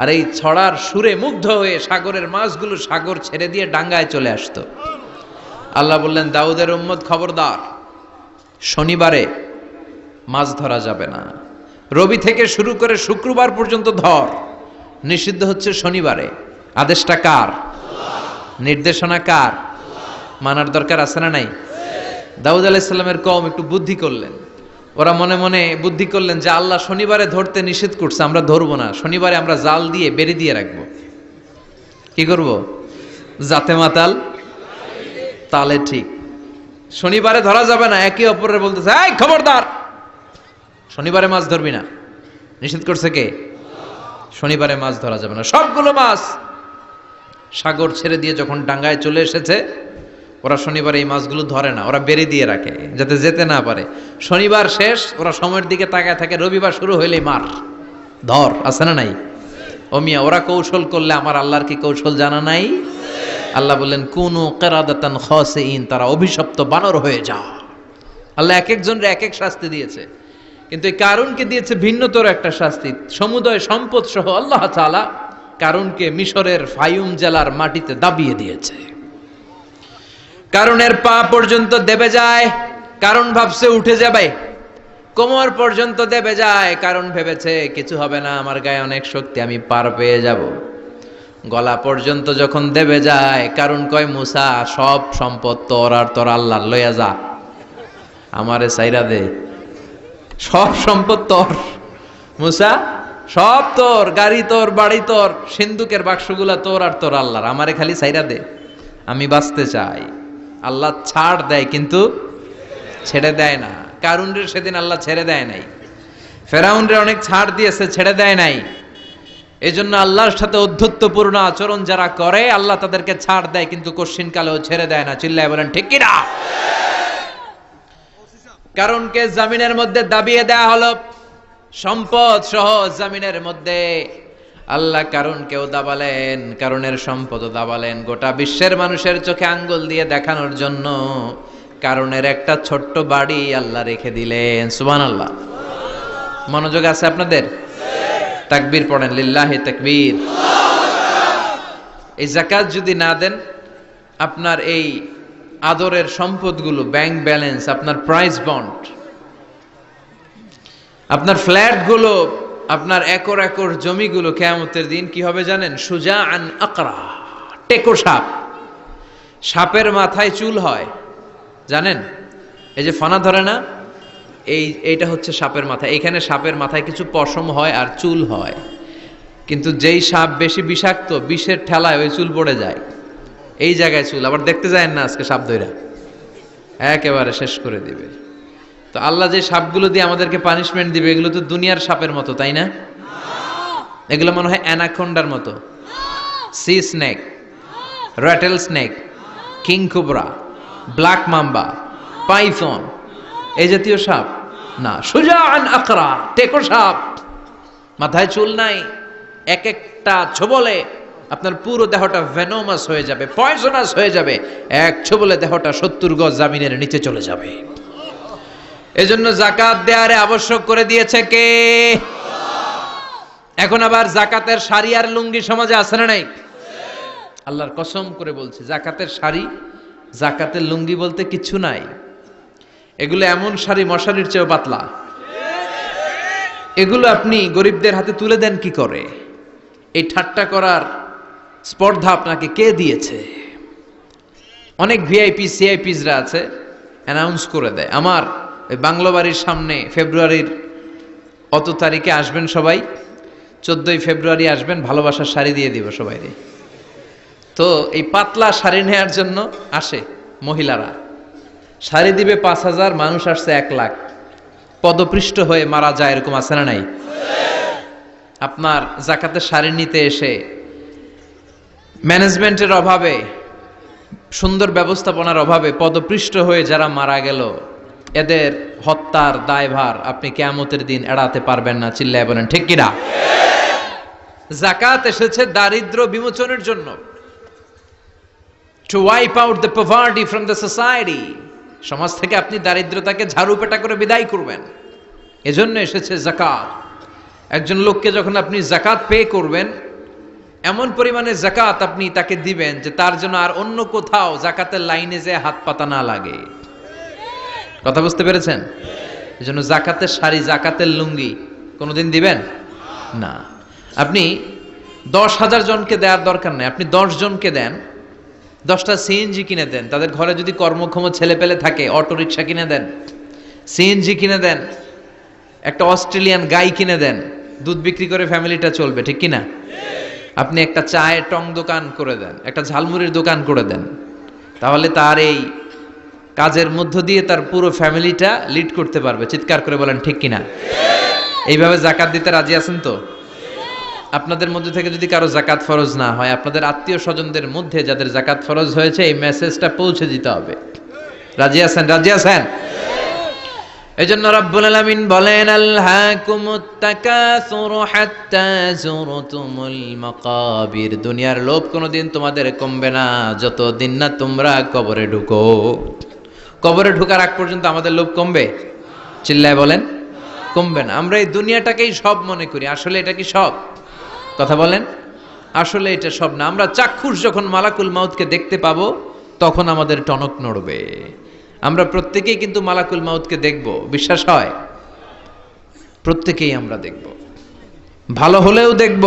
আর এই ছড়ার সুরে মুগ্ধ হয়ে সাগরের মাছগুলো সাগর ছেড়ে দিয়ে ডাঙ্গায় চলে আসতো। আল্লাহ বললেন, দাউদের উম্মত খবরদার, শনিবারে মাছ ধরা যাবে না। রবি থেকে শুরু করে শুক্রবার পর্যন্ত ধর, নিষিদ্ধ হচ্ছে শনিবারে। আদেশটা কার? নির্দেশনা কার? মানার দরকার আছে না নাই? দাউদ আলাইহিস সালামের কওম একটু বুদ্ধি করলেন। ওরা মনে মনে বুদ্ধি করলেন যে আল্লাহ শনিবারে ধরতে নিষেধ করছে, আমরা ধরবো না, শনিবারে আমরা জাল দিয়ে বেরি দিয়ে রাখবো। কি করব? জাতে মাতাল তালে ঠিক। শনিবারে ধরা যাবে না, একে অপরের বলতেছে, এই খবরদার, শনিবারে মাছ ধরবি না। নিষেধ করছে কে? শনিবারে মাছ ধরা যাবে না। সবগুলো মাছ সাগর ছেড়ে দিয়ে যখন ডাঙ্গায় চলে এসেছে, ওরা শনিবারে এই মাছগুলো ধরে না, ওরা বেরি দিয়ে রাখে যাতে যেতে না পারে। শনিবার শেষ, ওরা সময়ের দিকে তাকায় থাকে, রবিবার শুরু হইলেই মার ধর, আছে না নাই? ও মিয়া, ওরা কৌশল করলে আমার আল্লাহর কি কৌশল জানা নাই? আল্লাহ বললেন, কুনু কিরাদাতান খাসিইন, তারা অভিশপ্ত বানর হয়ে যাও। আল্লাহ এক একজনের এক এক শাস্তি দিয়েছে, কিন্তু এই কারুনকে দিয়েছে ভিন্নতর একটা শাস্তি। সমুদয় সম্পদ সহ আল্লাহ তাআলা কারুনকে মিশরের ফায়ুম জেলার মাটিতে দাবিয়ে দিয়েছে। কারুনের পা পর্যন্ত দেবে যায়, কারণ ভাবছে উঠে যাবে। কোমর পর্যন্ত দেবে যায়, কারণ ভেবেছে কিছু হবে না, আমার গায়ে অনেক শক্তি, আমি পার পেয়ে যাব। গলা পর্যন্ত যখন দেবে যায়, কারণ কয়, মুসা, সব সম্পদ তোর আর তোর আল্লাহর, লইয়া যা, আমারে সাইরা দে, সব সম্পদ তোর মুসা, সব তোর, গাড়ি তোর, বাড়ি তোর, সিন্ধুকের বাক্সগুলা তোর আর তোর আল্লাহর, আমারে খালি সাইরা দে, আমি বাঁচতে চাই। আল্লাহ ছাড় দেয় কিন্তু ছেড়ে দেয় না। কারুনরে সেদিন আল্লাহ ছেড়ে দেয় নাই, ফেরাউনরে অনেক ছাড় দিয়েছে, ছেড়ে দেয় নাই। এই জন্য আল্লাহর সাথে অধ্যত্বপূর্ণ আচরণ যারা করে, আল্লাহ তাদেরকে ছাড় দেয় কিন্তু কশিন কালেও ছেড়ে দেয় না। চিল্লায় বলেন ঠিক কিনা? কারণকে জামিনের মধ্যে দাবিয়ে দেয়া হলো, সম্পদ সহ জামিনের মধ্যে। আল্লাহ কারুনকেও দাবালেন, কারুনের সম্পদও দাবালেন, গোটা বিশ্বের মানুষের চোখে আঙ্গুল দিয়ে দেখানোর জন্য কারুনের একটা ছোট্ট বাড়ি আল্লাহ রেখে দিলেন। সুবহানাল্লাহ। মনোযোগ আছে আপনাদের? তাকবীর পড়েন, লিল্লাহি তাকবীর। এই যাকাত যদি না দেন, আপনার এই আদরের সম্পদগুলো, ব্যাংক ব্যালেন্স, আপনার প্রাইস বন্ড, আপনার ফ্ল্যাটগুলো, আপনার একর একর জমিগুলো কিয়ামতের দিন কি হবে জানেন? সুজাআন আকরা, টেকো সাপ। সাপের মাথায় চুল হয়, জানেন? এই যে ফানা ধরে না, এইটা হচ্ছে সাপের মাথা। এখানে সাপের মাথায় কিছু পশম হয় আর চুল হয়, কিন্তু যেই সাপ বেশি বিষাক্ত, বিষের ঠেলায় ওই চুল পড়ে যায়, এই জায়গায় চুল। আবার দেখতে যায় না, আজকে সাপ ধইরা একেবারে শেষ করে দিবে। তো আল্লাহ যে সাপগুলো দিয়ে আমাদেরকে পানিশমেন্ট দিবে, এগুলো তো দুনিয়ার সাপের মতো, তাই না? এগুলো মনে হয় অ্যানাকোন্ডার মতো, C snake, rattle snake, king cobra, black mamba, Python, এই জাতীয় সাপ না। সুজাআন আকরা, টেকো সাপ, মাথায় চুল নাই, এক একটা ছোবলে আপনার পুরো দেহটা ভেনোমাস হয়ে যাবে, পয়জনাস হয়ে যাবে। এক ছোবলে দেহটা 70 গজ জামিনের নিচে চলে যাবে। এজন্য যাকাত দেয়ারে আবশ্যক করে দিয়েছে কে? এখন আবার যাকাতের শাড়ি আর লুঙ্গি সমাজে আছে না নাই? আল্লাহর কসম করে বলছে, যাকাতের শাড়ি, যাকাতের লুঙ্গি বলতে কিছু নাই। এগুলো এমন শাড়ি, মশারির চেয়েও পাতলা। এগুলো আপনি গরিবদের হাতে তুলে দেন কি করে? এই ঠাট্টা করার স্পর্ধা আপনাকে কে দিয়েছে? অনেক ভিআইপি সিআইপিসরা আছে, অ্যানাউন্স করে দেয়, আমার ওই বাংলো বাড়ির সামনে ফেব্রুয়ারির অত তারিখে আসবেন সবাই, 14ই ফেব্রুয়ারি আসবেন, ভালোবাসার শাড়ি দিয়ে দিব সবাই। তো এই পাতলা শাড়ি নেওয়ার জন্য আসে মহিলারা, শাড়ি দিবে 5000, মানুষ আসছে 1 লাখ, পদপৃষ্ঠ হয়ে মারা যায়, এরকম আছে না নাই? আপনার যাকাতের শাড়ি নিতে এসে ম্যানেজমেন্টের অভাবে, সুন্দর ব্যবস্থাপনার অভাবে পদপৃষ্ঠ হয়ে যারা মারা গেল, এদের হত্যার দায়ভার আপনি কিয়ামতের দিন এড়াতে পারবেন না। চিল্লায় বলেন ঠিক কিনা? যাকাত এসেছে দারিদ্র্য বিমোচনের জন্য। to wipe out the poverty from the society. সমাজ থেকে আপনি দারিদ্রতাকে ঝাড়ুপেটা করে বিদায় করবেন। এজন্য এসেছে যাকাত। একজন লোককে যখন আপনি যাকাত পে করবেন, এমন পরিমাণে যাকাত আপনি তাকে দিবেন যে তার জন্য আর অন্য কোথাও যাকাতের লাইনে যে হাত পাতা না লাগে। কথা বুঝতে পেরেছেন? এজন্য যাকাতের শাড়ি, যাকাতের লুঙ্গি কোনোদিন দিবেন না। আপনি 10,000 জনকে দেওয়ার দরকার নেই, আপনি 10 জনকে দেন, 10টা সিএনজি কিনে দেন। তাদের ঘরে যদি কর্মক্ষম ছেলে পেলে থাকে, অটো রিক্সা কিনে দেন, সিএনজি কিনে দেন, একটা অস্ট্রেলিয়ান গাই কিনে দেন, দুধ বিক্রি করে ফ্যামিলিটা চলবে, ঠিক কিনা? আপনি একটা চায়ের টং দোকান করে দেন, একটা ঝালমুড়ির দোকান করে দেন, তাহলে তার এই কাজের মধ্য দিয়ে তার পুরো ফ্যামিলিটা লিড করতে পারবে। চিৎকার করে বলেন ঠিক কিনা? এইভাবে যাকাত দিতে রাজি আছেন তো? আপনাদের মধ্যে থেকে যদি কারো যাকাত ফরজ না হয়, আপনাদের আত্মীয় স্বজনদের মধ্যে যাদের যাকাত ফরজ হয়েছে, এই মেসেজটা পৌঁছে দিতে হবে। রাজি আছেন? রাজি আছেন? এজন্য রব্বুল আলামিন বলেন, আলহাকুমুত তাকাসুর হাত্তা যুরতুমুল মাকাবির। দুনিয়ার লোভ কোনোদিন তোমাদের কমবে না যতদিন না তোমরা কবরে ঢুকো। কবরে ঢোকার আগ পর্যন্ত আমাদের লোভ কমবে? চিল্লায় বলেন, কমবে না। আমরা এই দুনিয়াটাকেই সব মনে করি, আসলে এটা কি সব? কথা বলেন, আসলে এটা সব না। আমরা চাক্ষুষ যখন মালাকুল মাউতকে দেখতে পাবো, তখন আমাদের টনক নড়বে। আমরা প্রত্যেকেই কিন্তু মালাকুল মাউতকে দেখব, বিশ্বাস হয়? প্রত্যেকেই আমরা দেখব, ভালো হলেও দেখব,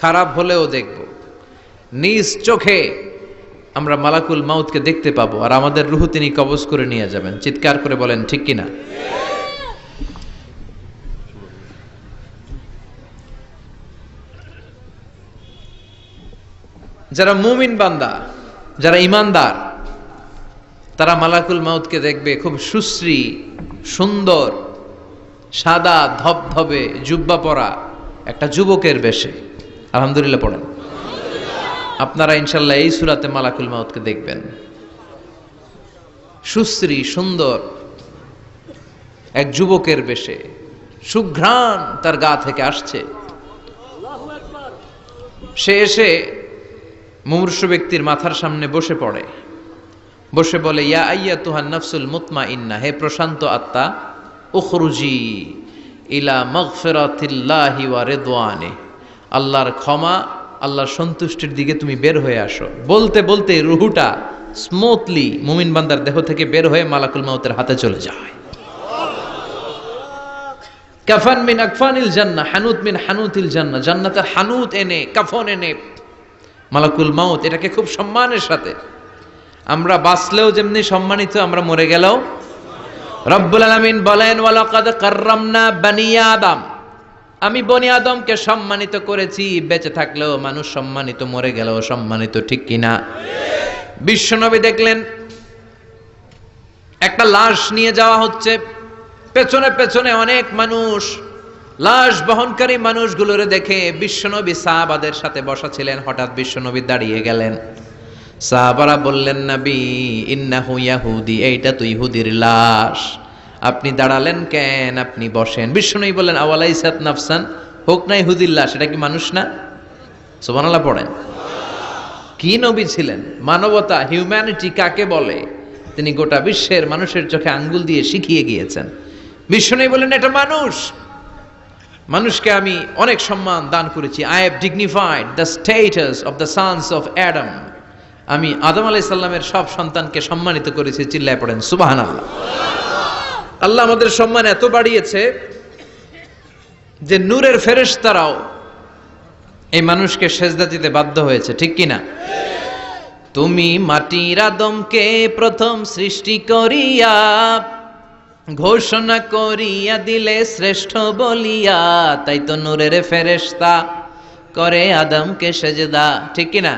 খারাপ হলেও দেখব। নিজ চোখে আমরা মালাকুল মাউতকে দেখতে পাবো, আর আমাদের রূহ তিনি কবজ করে নিয়ে যাবেন। চিৎকার করে বলেন ঠিক কিনা? যারা মুমিন বান্দা, যারা ইমানদার, তারা মালাকুল মাউতকে দেখবে খুব সুশ্রী, সুন্দর, সাদা ধবধবে জুব্বা পরা একটা যুবকের বেশে। আলহামদুলিল্লাহ পড়েন। আপনারা ইনশাল্লাহ এই সূরাতে মালাকুল মাউতকে দেখবেন। সুশ্রী সুন্দর এক যুবকের বেশে, সুঘ্রাণ তার গা থেকে আসছে। সে এসে মুমূর্ষু ব্যক্তির মাথার সামনে বসে পড়ে, বসে বলে, ইয়া আইয়াতুহান নাফসুল মুতমাইন্না, হে প্রশান্ত আত্মা, উখরুজি ইলা মাগফিরাতিল্লাহি ওয়া রিদওয়ানি, আল্লাহর ক্ষমা, আল্লাহর সন্তুষ্টির দিকে তুমি বের হয়ে আসো। বলতে বলতে রুহুটা স্মুথলি মুমিন বান্দার দেহ থেকে বের হয়ে মালাকুল মাউতের হাতে চলে যায়। কাফান মিন আকফানিল জান্নাহ, হানুত মিন হানুতিল জান্নাহ, জান্নাতের হানুত এনে, কাফন এনে মালাকুল মাউত এটাকে খুব সম্মানের সাথে, আমরা বাঁচলেও যেমনি সম্মানিত, আমরা মরে গেলেও। রব্বুল আলামিন বলেন, ওয়ালাকাদ কাররামনা বানি আদম, আমি বনি আদমকে সম্মানিত করেছি। বেঁচে থাকলেও মানুষ সম্মানিত, মরে গেলেও সম্মানিত, ঠিক কিনা? বিশ্বনবী দেখলেন একটা লাশ নিয়ে যাওয়া হচ্ছে, পেছনে পেছনে অনেক মানুষ, লাশ বহনকারী মানুষগুলোরে দেখে বিশ্বনবী সাহাবাদের সাথে বসা ছিলেন। হঠাৎ বিশ্বনবী দাঁড়িয়ে গেলেন। সাহাবারা বললেন, নবী ইন্নাহু ইয়াহুদি, এইটা তো ইহুদির লাশ, আপনি দাঁড়ালেন কেন? আপনি বসেন। বিশ্বনবী বললেন, আওয়ালাইসাত নাফসান, হোক না ইহুদির লাশ, এটা কি মানুষ না? সুবহানাল্লাহ পড়েন। কি নবী ছিলেন! মানবতা, হিউম্যানিটি কাকে বলে তিনি গোটা বিশ্বের মানুষের চোখে আঙ্গুল দিয়ে শিখিয়ে গিয়েছেন। বিশ্বনবী বললেন, এটা মানুষ, মানুষকে আমি অনেক সম্মান দান করেছি। I have dignified the status of the sons of Adam, আমি আদম আলাইহিস সালামের সব সন্তানকে সম্মানিত করেছি। চিল্লায় পড়েন সুবহানাল্লাহ। আল্লাহ আমাদের সম্মান এত বাড়িয়েছে যে নূরের ফেরেশতারাও এই মানুষকে সেজদা দিতে বাধ্য হয়েছে, ঠিক কিনা? তুমি মাটির আদমকে প্রথম সৃষ্টি করিয়া ঘোষণা করিয়া দিলে শ্রেষ্ঠ বলিয়া, তাই তো নূরের ফেরেশতা করে আদমকে সেজদা, ঠিক কিনা?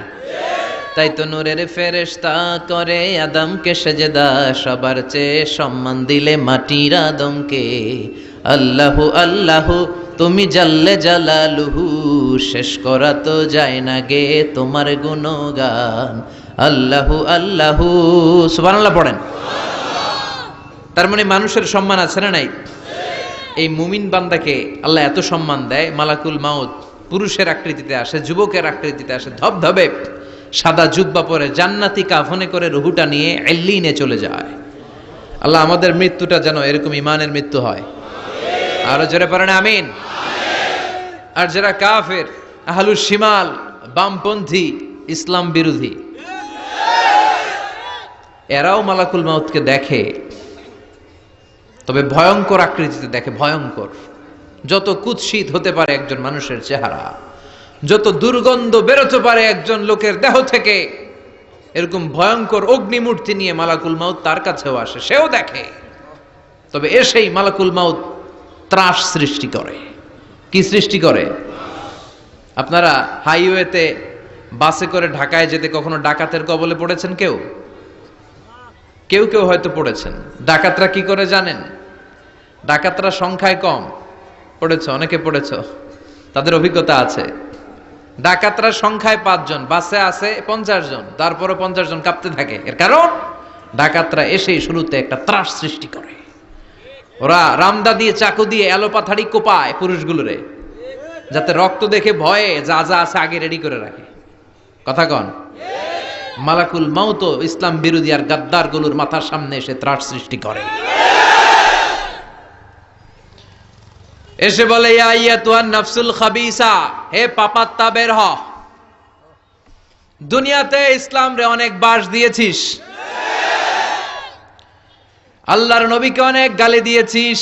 তাই তো নূরের ফেরেশতা করে আদমকে সেজদা, সবার চেয়ে সম্মান দিলে মাটির আদমকে। আল্লাহু আল্লাহু তুমি জাল্লে জালালুহু, শেষ করা তো যায় না গে তোমার গুণগান। আল্লাহু আল্লাহু, সুবহানাল্লাহ পড়েন। তার মানে মানুষের সম্মান আছে না নাই? এই মুমিন বান্দাকে আল্লাহ এত সম্মান দেয়, মালাকুল মাউত পুরুষের আকৃতিতে আসে, যুবকের আকৃতিতে আসে, ধবধবে সাদা জুব্বা পরে জান্নাতি কাফনে করে রুহুটা নিয়ে এল্লিনে চলে যায়। আল্লাহ আমাদের মৃত্যুটা যেন এরকম ইমানের মৃত্যু হয়। আরো জোরে পড়েন আমিন। আর যারা কাফের, আহলুস শিমাল, বামপন্থী, ইসলাম বিরোধী, এরাও মালাকুল মাউতকে দেখে, তবে ভয়ঙ্কর আকৃতিতে দেখে। ভয়ঙ্কর, যত কুৎসিত হতে পারে একজন মানুষের চেহারা, যত দুর্গন্ধ বেরোতে পারে একজন লোকের দেহ থেকে, এরকম ভয়ঙ্কর অগ্নিমূর্তি নিয়ে মালাকুল মাউত তার কাছেও আসে, সেও দেখে। তবে এসেই মালাকুল মাউত ত্রাস সৃষ্টি করে। কি সৃষ্টি করে? আপনারা হাইওয়েতে বাসে করে ঢাকায় যেতে কখনো ডাকাতের কবলে পড়েছেন? কেউ কেউ কেউ হয়তো পড়েছেন। ডাকাতরা কি করে জানেন? ডাকাতরা সংখ্যায় কম। পড়েছ, অনেকে পড়েছ, তাদের অভিজ্ঞতা আছে। ডাকাতরা সংখ্যায় 5 জন, বাসে আছে 50 জন, তারপরও 50 জন কাঁপতে থাকে। এর কারণ ডাকাতরা এসেই শুরুতে একটা ত্রাস সৃষ্টি করে। ওরা রামদা দিয়ে, চাকু দিয়ে এলোপাথাড়ি কোপায় পুরুষগুলোরে, যাতে রক্ত দেখে ভয়ে যা যা আছে আগে রেডি করে রাখে। কথা কন? মালাকুল মাউত ইসলাম বিরোধী আর গাদ্দার গুলোর মাথার সামনে এসে ত্রাস সৃষ্টি করে। এসে বলে, ইয়া আইয়াতুহান নাফসুল খাবিসা, হে পাপাত্তা বের হ। দুনিয়াতে ইসলাম রে অনেক বাস দিয়েছিস, আল্লাহর নবীকে অনেক গালি দিয়েছিস,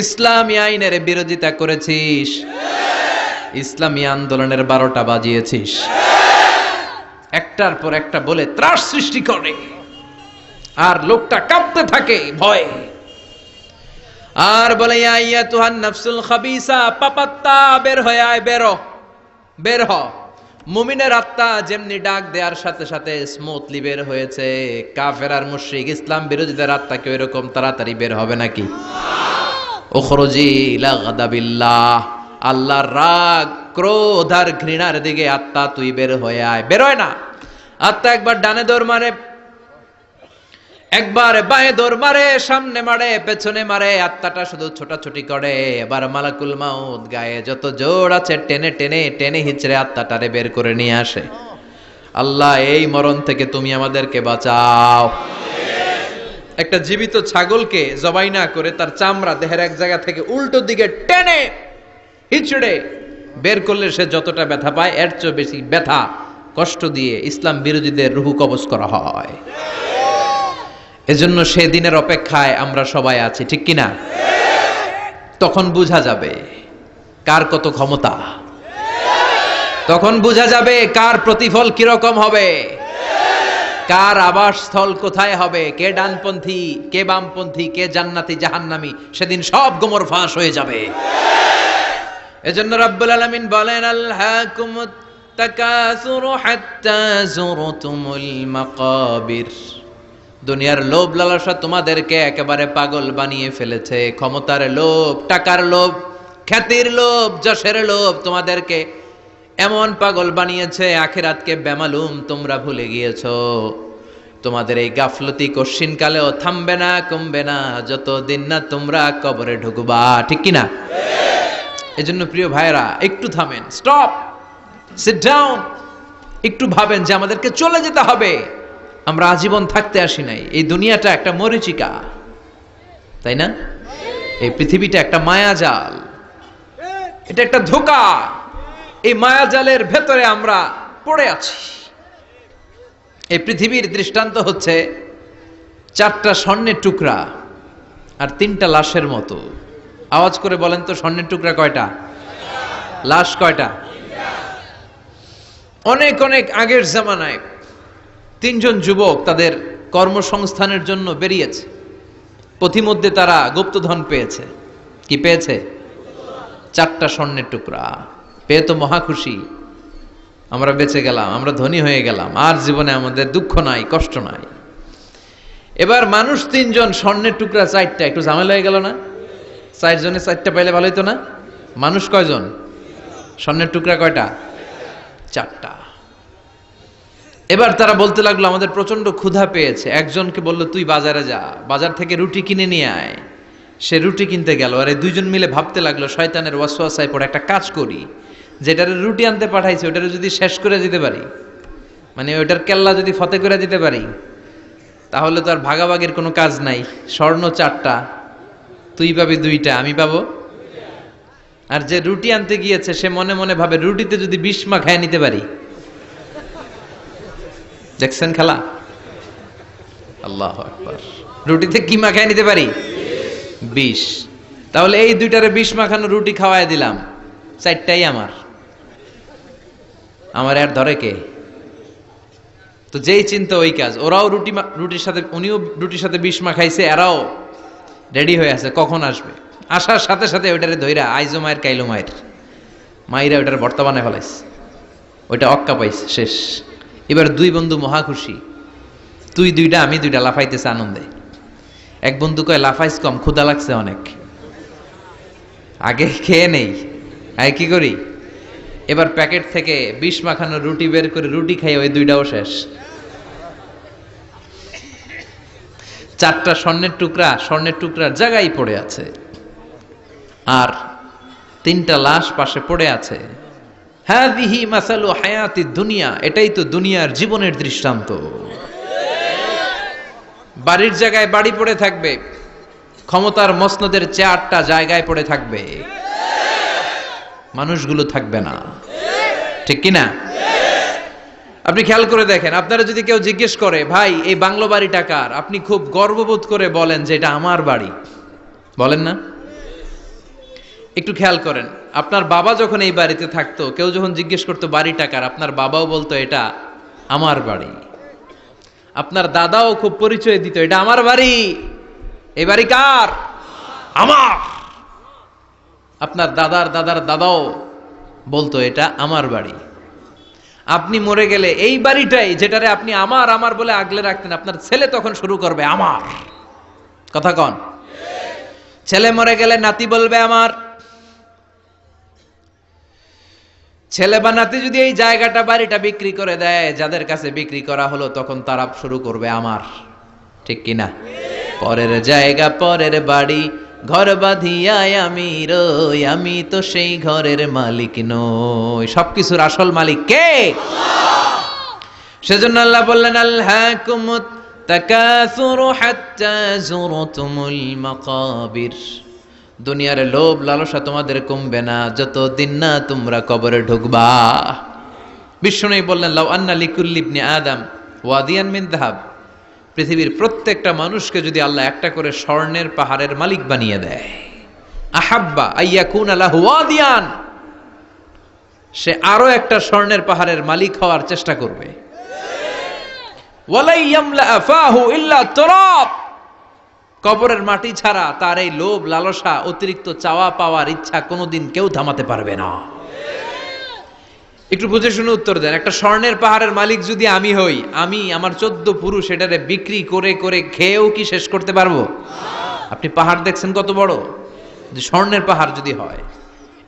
ইসলামী আইনের বিরোধিতা করেছিস, ইসলামী আন্দোলনের 12টা বাজিয়েছিস। একটার পর একটা বলে ত্রাস সৃষ্টি করে, আর লোকটা কাঁপতে থাকে ভয়ে। আর বলে, ইয়া আইয়াতুহান নাফসুল খাবিসা, পাপাত্তা বের হয়ে আয়, বের হ। মুমিনের আত্মা যেমনি ডাক দেওয়ার সাথে সাথে স্মুথলি বের হয়েছে, কাফের আর মুশরিক ইসলাম বিরোধীদের আত্মা কেউ এরকম তাড়াতাড়ি বের হবে নাকি? উখরুজি ইলা গাদাবিল্লাহ, আল্লাহর রাগ, ক্রোধ আর ঘৃণার দিকে আত্মা তুই বের হয়ে আয়। বেরোয় না। আত্মা একবার ডানে দৌড় মারে, একবার বাঁয়ে দৌড় মারে, সামনে মারে, পেছনে মারে, আত্মাটা শুধু ছোটাছুটি করে। এবার মালাকুল মাউত গায়ে যত জোর আছে টেনে টেনে টেনে হিচড়ে আত্মাটারে বের করে নিয়ে আসে। আল্লাহ, এই মরণ থেকে তুমি আমাদেরকে বাঁচাও। একটা জীবিত ছাগলকে জবাই না করে তার চামড়া দেহের এক জায়গা থেকে উল্টো দিকে টেনে হিচড়ে বের করলে সে যতটা ব্যথা পায়, এর চেয়ে বেশি ব্যথা কষ্ট দিয়ে ইসলাম বিরোধীদের রুহু কবজ করা হয়। এজন্য সেদিনের অপেক্ষায় আমরা সবাই আছি, ঠিক কিনা? তখন বোঝা যাবে কার কত ক্ষমতা, তখন বোঝা যাবে কার প্রতিফল কিরকম হবে, কার আবাসস্থল কোথায় হবে, কে ডানপন্থী, কে বামপন্থী, কে জান্নাতি জাহান্নামী, সেদিন সব গোমর ফাঁস হয়ে যাবে। এজন্য রাব্বুল আলামিন বলেন, আলহাকুমুত তাকাসুরু হাত্তা যুরতুমুল মাকাবির। দুনিয়ার লোভ লালসা তোমাদেরকে একেবারে পাগল বানিয়ে ফেলেছে। ক্ষমতার লোভ, টাকার লোভ, খ্যাতির লোভ, যশের লোভ তোমাদেরকে এমন পাগল বানিয়েছে, আখিরাতকে বেমালুম তোমরা ভুলে গিয়েছো। তোমাদের এই গাফলতি কশিন কালেও থামবে না, কমবে না, যতদিন না তোমরা কবরে ঢুকবা, ঠিক কিনা? এজন্য প্রিয় ভাইরা, একটু থামেন, স্টপ, সিট ডাউন, একটু ভাবেন যে আমাদেরকে চলে যেতে হবে। আমরা আজীবন থাকতে আসি নাই। এই দুনিয়াটা একটা মরীচিকা, তাই না? এই পৃথিবীটা একটা মায়াজাল, এটা একটা ধোঁকা। এই মায়াজালের ভেতরে আমরা পড়ে আছি। এই পৃথিবীর দৃষ্টান্ত হচ্ছে 4টা স্বর্ণের টুকরা আর 3টা লাশের মতো। আওয়াজ করে বলেন তো, স্বর্ণের টুকরা কয়টা? লাশ কয়টা? অনেক অনেক আগের জামানায় 3 জন যুবক তাদের কর্মসংস্থানের জন্য বেরিয়েছে। পথিমধ্যে তারা গুপ্তধন পেয়েছে। কি পেয়েছে? 4টা স্বর্ণের টুকরা পেয়ে তো মহা খুশি, আমরা বেঁচে গেলাম, আমরা ধনী হয়ে গেলাম, আর জীবনে আমাদের দুঃখ নাই, কষ্ট নাই। এবার মানুষ 3 জন, স্বর্ণের টুকরা 4টা, একটু ঝামেলা হয়ে গেল না? 4 জনে 4টা পাইলে ভালো হইতো না? মানুষ কয়জন? স্বর্ণের টুকরা কয়টা? 4টা। এবার তারা বলতে লাগলো, আমাদের প্রচন্ড ক্ষুধা পেয়েছে। একজনকে বলল, তুই বাজারে যা, বাজার থেকে রুটি কিনে নিয়ে আয়। সে রুটি কিনতে গেল, আর এই 2 জন মিলে ভাবতে লাগলো, শয়তানের ওয়াসওয়াসায় পড়ে একটা কাজ করি, যেটার রুটি আনতে পাঠাইছে ওটারে যদি শেষ করে দিতে পারি, মানে ওটার কেল্লা যদি ফতে করে দিতে পারি, তাহলে তো আর ভাগাভাগির কোনো কাজ নাই। স্বর্ণ 4টা, তুই পাবি 2টা, আমি পাবো। আর যে রুটি আনতে গিয়েছে সে মনে মনে ভাবে রুটিতে যদি 20 মাখায় নিতে পারি। দেখছেন খেলা? আল্লাহু আকবার। রুটিতে কি মাখায় নিতে পারি? 20। তাহলে এই 2টারে 20 মাখানো রুটি খাওয়ায় দিলাম, 4টাই আমার। আমার আর ধরে কে? তো যেই চিন্তা ওই কাজ। ওরাও রুটির সাথে, উনিও রুটির সাথে 20 মাখাইছে, এরাও রেডি হয়ে আছে কখন আসবে। আসার সাথে সাথে ওইটারে ধইরা আইজো মায়ের কাইলো মায়ের মাইরা ওইটার ভর্তা বানায় ফেলাইছে। ওইটা অক্কা পাইছে, শেষ। এবার 2 বন্ধু মহা খুশি, তুই 2টা আমি 2টা, লাফাইতেছে আনন্দে। এক বন্ধু কয় লাফাইস কম, ক্ষুধা লাগছে অনেক, আগে খেয়ে নেই। আগে কি করি, এবার প্যাকেট থেকে 20 মাখানো রুটি বের করে রুটি খাই, ওই 2টাও শেষ। 4টা স্বর্ণের টুকরার জায়গায় পড়ে আছে, আর 3টা লাশ পাশে পড়ে আছে। হাযিহি মাসালু হায়াতিদ দুনিয়া, এটাই তো দুনিয়ার জীবনের দৃষ্টান্ত। বাড়ির জায়গায় বাড়ি পড়ে থাকবে, ক্ষমতার মসনদের চেয়ারটা জায়গায় পড়ে থাকবে, মানুষগুলো থাকবে না, ঠিক কিনা? আপনি খেয়াল করে দেখেন, আপনারা যদি কেউ জিজ্ঞেস করে ভাই এই বাংলো বাড়িটা কার, আপনি খুব গর্ববোধ করে বলেন যে এটা আমার বাড়ি, বলেন না? একটু খেয়াল করেন, আপনার বাবা যখন এই বাড়িতে থাকতো, কেউ যখন জিজ্ঞেস করতো বাড়িটা কার, আপনার বাবাও বলতো এটা আমার বাড়ি। আপনার দাদাও খুব পরিচয় দিত, এটা আমার বাড়ি। এই বাড়ি কার? আমার। আপনার দাদার দাদার দাদাও বলতো এটা আমার বাড়ি। আপনি মরে গেলে এই বাড়িটাই, যেটারে আপনি আমার আমার বলে আগলে রাখতেন, আপনার ছেলে তখন শুরু করবে আমার। কথা কন? ছেলে মরে গেলে নাতি বলবে আমার। ছেলে বা নাতি যদি এই জায়গাটা বাড়িটা বিক্রি করে দেয়, যাদের কাছে বিক্রি করা হলো, তখন তারা শুরু করবে আমার, ঠিক কিনা? পরের জায়গা পরের বাড়ি, ঘর বাঁধিয়ায় আমি রই, আমি তো সেই ঘরের মালিক নই। সবকিছুর আসল মালিক কে? সেজন্য আল্লাহ বললেন আলহাকুমুত তাকাসুরু হাত্তা যুরতুমুল মাকাবির। দুনিয়ার লোভ লালসা তোমাদের কমবে না যতদিন না তোমরা কবরে ঢুকবা। বিষ্ণু বললেন লাউ আন্না লিকুল্লি ইবনি আদম ওয়াদিয়ান মিন যাহাব, পৃথিবীর প্রত্যেকটা মানুষকে যদি আল্লাহ একটা করে স্বর্ণের পাহাড়ের মালিক বানিয়ে দেয়, আহাব্বা আইয়াকুনা লাহু ওয়াদিয়ান, সে আরো একটা স্বর্ণের পাহাড়ের মালিক হওয়ার চেষ্টা করবে। ওয়ালাই ইয়ামলা আফাহু ইল্লা তুরাব, কবরের মাটি ছাড়া তার এই লোভ লালসা, অতিরিক্ত চাওয়া পাওয়ার ইচ্ছা কোনোদিন কেউ থামাতে পারবে না। একটু বুঝে শুনে উত্তর দেন, একটা স্বর্ণের পাহাড়ের মালিক যদি আমি হই, আমি আমার 14 পুরুষ এটারে বিক্রি করে করে খেয়েও কি শেষ করতে পারবো? আপনি পাহাড় দেখছেন কত বড়, যে স্বর্ণের পাহাড় যদি হয়,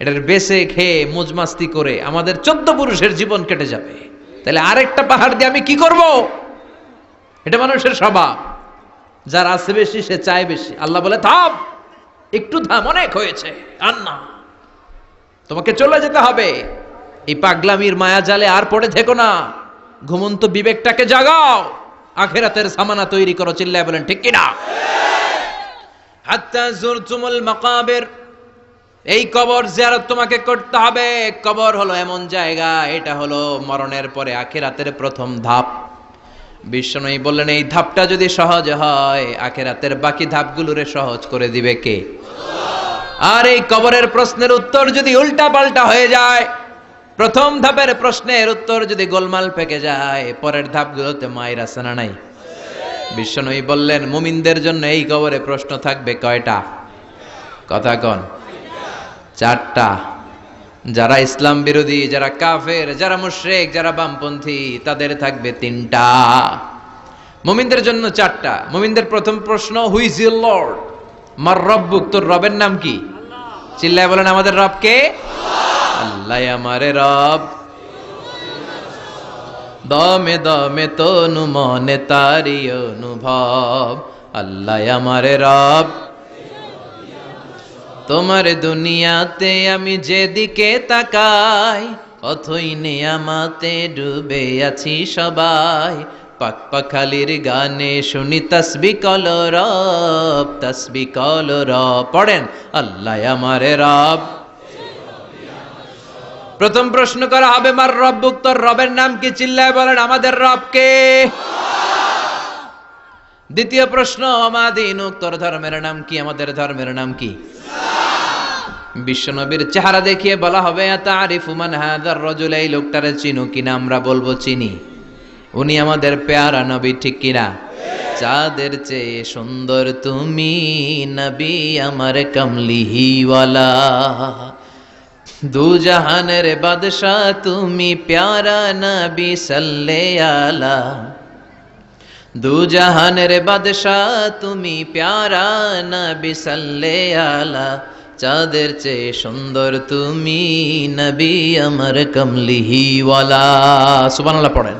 এটার বেচে খেয়ে মজমাস্তি করে আমাদের 14 পুরুষের জীবন কেটে যাবে, তাহলে আরেকটা পাহাড় দিয়ে আমি কি করব? এটা মানুষের স্বভাব, যার আছে বেশি সে চায় বেশি। আল্লাহ বলে থাম, একটু থাম, অনেক হয়েছে, আর না, তোমাকে চলে যেতে হবে। এই পাগলামির মায়া জালে আর পড়ে থেকো না, ঘুমন্ত বিবেকটাকে জাগাও, আখিরাতের সামানা তৈরি করো। চিল্লায় বলেন ঠিক কিনা? হাত্তা যুরতুমুল মাকাবির, এই কবর জিয়ারত তোমাকে করতে হবে। কবর হলো এমন জায়গা, এটা হলো মরণের পরে আখিরাতের প্রথম ধাপ। বিশ্বনবী বললেন এই ধাপটা যদি সহজ হয়, আখিরাতের বাকি ধাপগুলোরে সহজ করে দিবে কে? আর এই কবরের প্রশ্নের উত্তর যদি উল্টা পাল্টা হয়ে যায়, প্রথম ধাপের প্রশ্নের উত্তর যদি গোলমাল পেকে যায়, পরের ধাপগুলোতে মায়ের আছে না নাই? বিশ্বনবী বললেন মুমিনদের জন্য এই কবরে প্রশ্ন থাকবে কয়টা? কথা কন? 4টা। যারা ইসলাম বিরোধী, যারা কাফের, যারা মুশরিক, যারা বামপন্থী, তাদের থাকবে 3টা। মুমিনদের জন্য 4টা। মুমিনদের প্রথম প্রশ্ন, হু ইজ ইউর লর্ড? মার রব্বুক, তোর রবের নাম কি? চিল্লায় বলেন আমাদের রব কে? আল্লাহ আমারে রব, দমে দমে তনু মনে তারি অনুভব। আল্লাহ আমারে রব, তোমার দুনিয়াতে আমি যেদিকে তাকাই, অথই নিয়ামাতে ডুবে আছি সবাই। পাকপাখালির গানে শুনি তসবি কলরব, তসবি কলরব। পড়েন, আল্লাহ আমার রব। প্রথম প্রশ্ন করা হবে, মার রব্বুক, তোর রবের নাম কি? চিল্লায় বলেন, আমাদের রব কে? দ্বিতীয় প্রশ্ন, আমা দীনুক, তোর ধর্মের নাম কি? আমাদের ধর্মের নাম কি? বিশ্বনবীর চেহারা দেখিয়ে বলা হবে, আতারিফু মান হাযার রাজুল, এই লোকটারে চিনো কিনা? আমরা বলবো চিনি। উনি আমাদের পেয়ারা নবী, ঠিক কিনা? চাঁদের চেয়ে সুন্দর তুমি নবী আমার কমলিহিওয়ালা, দু জাহানের বাদশাহ তুমি প্যারা নবী সাল্লে আলা, দু জাহানের বাদশাহ তুমি প্যারা নবী সাল্লে আলা, চাঁদের চেয়ে সুন্দর তুমি নবী আমার কমলিহিওয়ালা। সুবহানাল্লাহ পড়েন।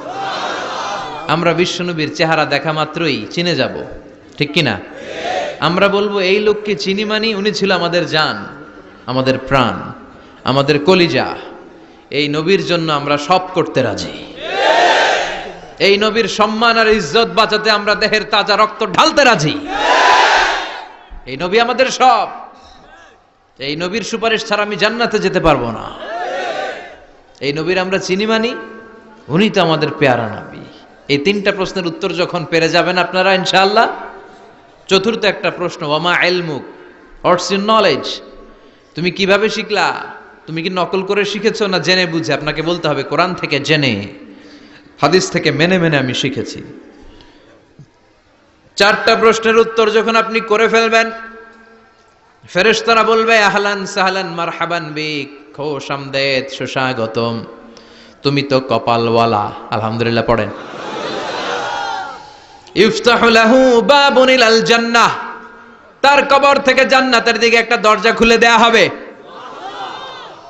আমরা বিশ্বনবীর চেহারা দেখা মাত্রই চিনে যাব, ঠিক কিনা? আমরা বলবো এই লোককে চিনি, মানি উনি ছিল আমাদের জান, আমাদের প্রাণ, আমাদের কলিজা। এই নবীর জন্য আমরা সব করতে রাজি। এই নবীর সম্মান আর ইজ্জত বাঁচাতে আমরা দেহের তাজা রক্ত ঢালতে রাজি। এই নবী আমাদের সব। এই নবীর সুপারিশ ছাড়া আমি জান্নাতে যেতে পারবো না। এই নবীর আমরা চিনি, মানি উনি তো আমাদের পেয়ারা নবী। এই তিনটা প্রশ্নের উত্তর যখন পেরে যাবেন আপনারা ইনশাআল্লাহ, চতুর্থ একটা প্রশ্ন, ওয়ামা ইলমুক, হোয়াটস ইউর নলেজ? তুমি কিভাবে শিখলা? তুমি কি নকল করে শিখেছো না জেনে বুঝে? আপনাকে বলতে হবে কোরআন থেকে জেনে, হাদিস থেকে মেনে মেনে আমি শিখেছি। চারটা প্রশ্নের উত্তর যখন আপনি করে ফেলবেন, ফেরেশতারা বলবে আহলান সাহলান মারহাবান বিক, খোশ আমদেদ, সুস্বাগতম, তুমি তো কপালওয়ালা। আলহামদুলিল্লাহ পড়েন। ইফতাহু লাহু বাবুন ইলাল জান্নাহ, তার কবর থেকে জান্নাতের দিকে একটা দরজা খুলে দেয়া হবে।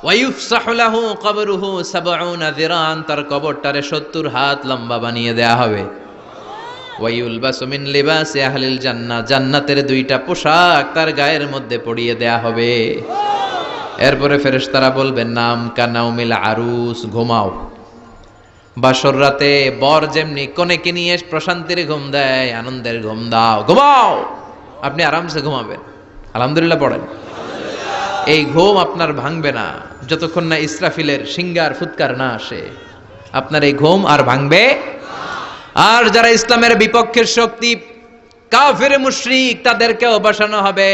ওয়া ইফসাহু লাহু কবরুহু ৭০ যিরান, তার কবরটারে ৭০ হাত লম্বা বানিয়ে দেয়া হবে। ওয়া ইউলবাসু মিন লিবাসি আহলিল জান্নাহ, জান্নাতের দুইটা পোশাক তার গায়ের মধ্যে পরিয়ে দেয়া হবে। এরপরে ফেরেশতারা বলবেন নাম কানাউমিল আরুস, ঘুমাও। বাসর রাতে বর যেমনি কনেকে নিয়ে প্রশান্তির ঘুম দেয়, আনন্দের ঘুম দাও, ঘুমাও। আপনি আরামসে ঘুমাবেন। আলহামদুলিল্লাহ পড়েন। এই ঘুম আপনার ভাঙবে না যতক্ষণ না ইসরাফিলের সিঙ্গার ফুৎকার না আসে। আপনার এই ঘুম আর ভাঙবে। আর যারা ইসলামের বিপক্ষের শক্তি, কাফির মুশরিক, তাদেরকেও বসানো হবে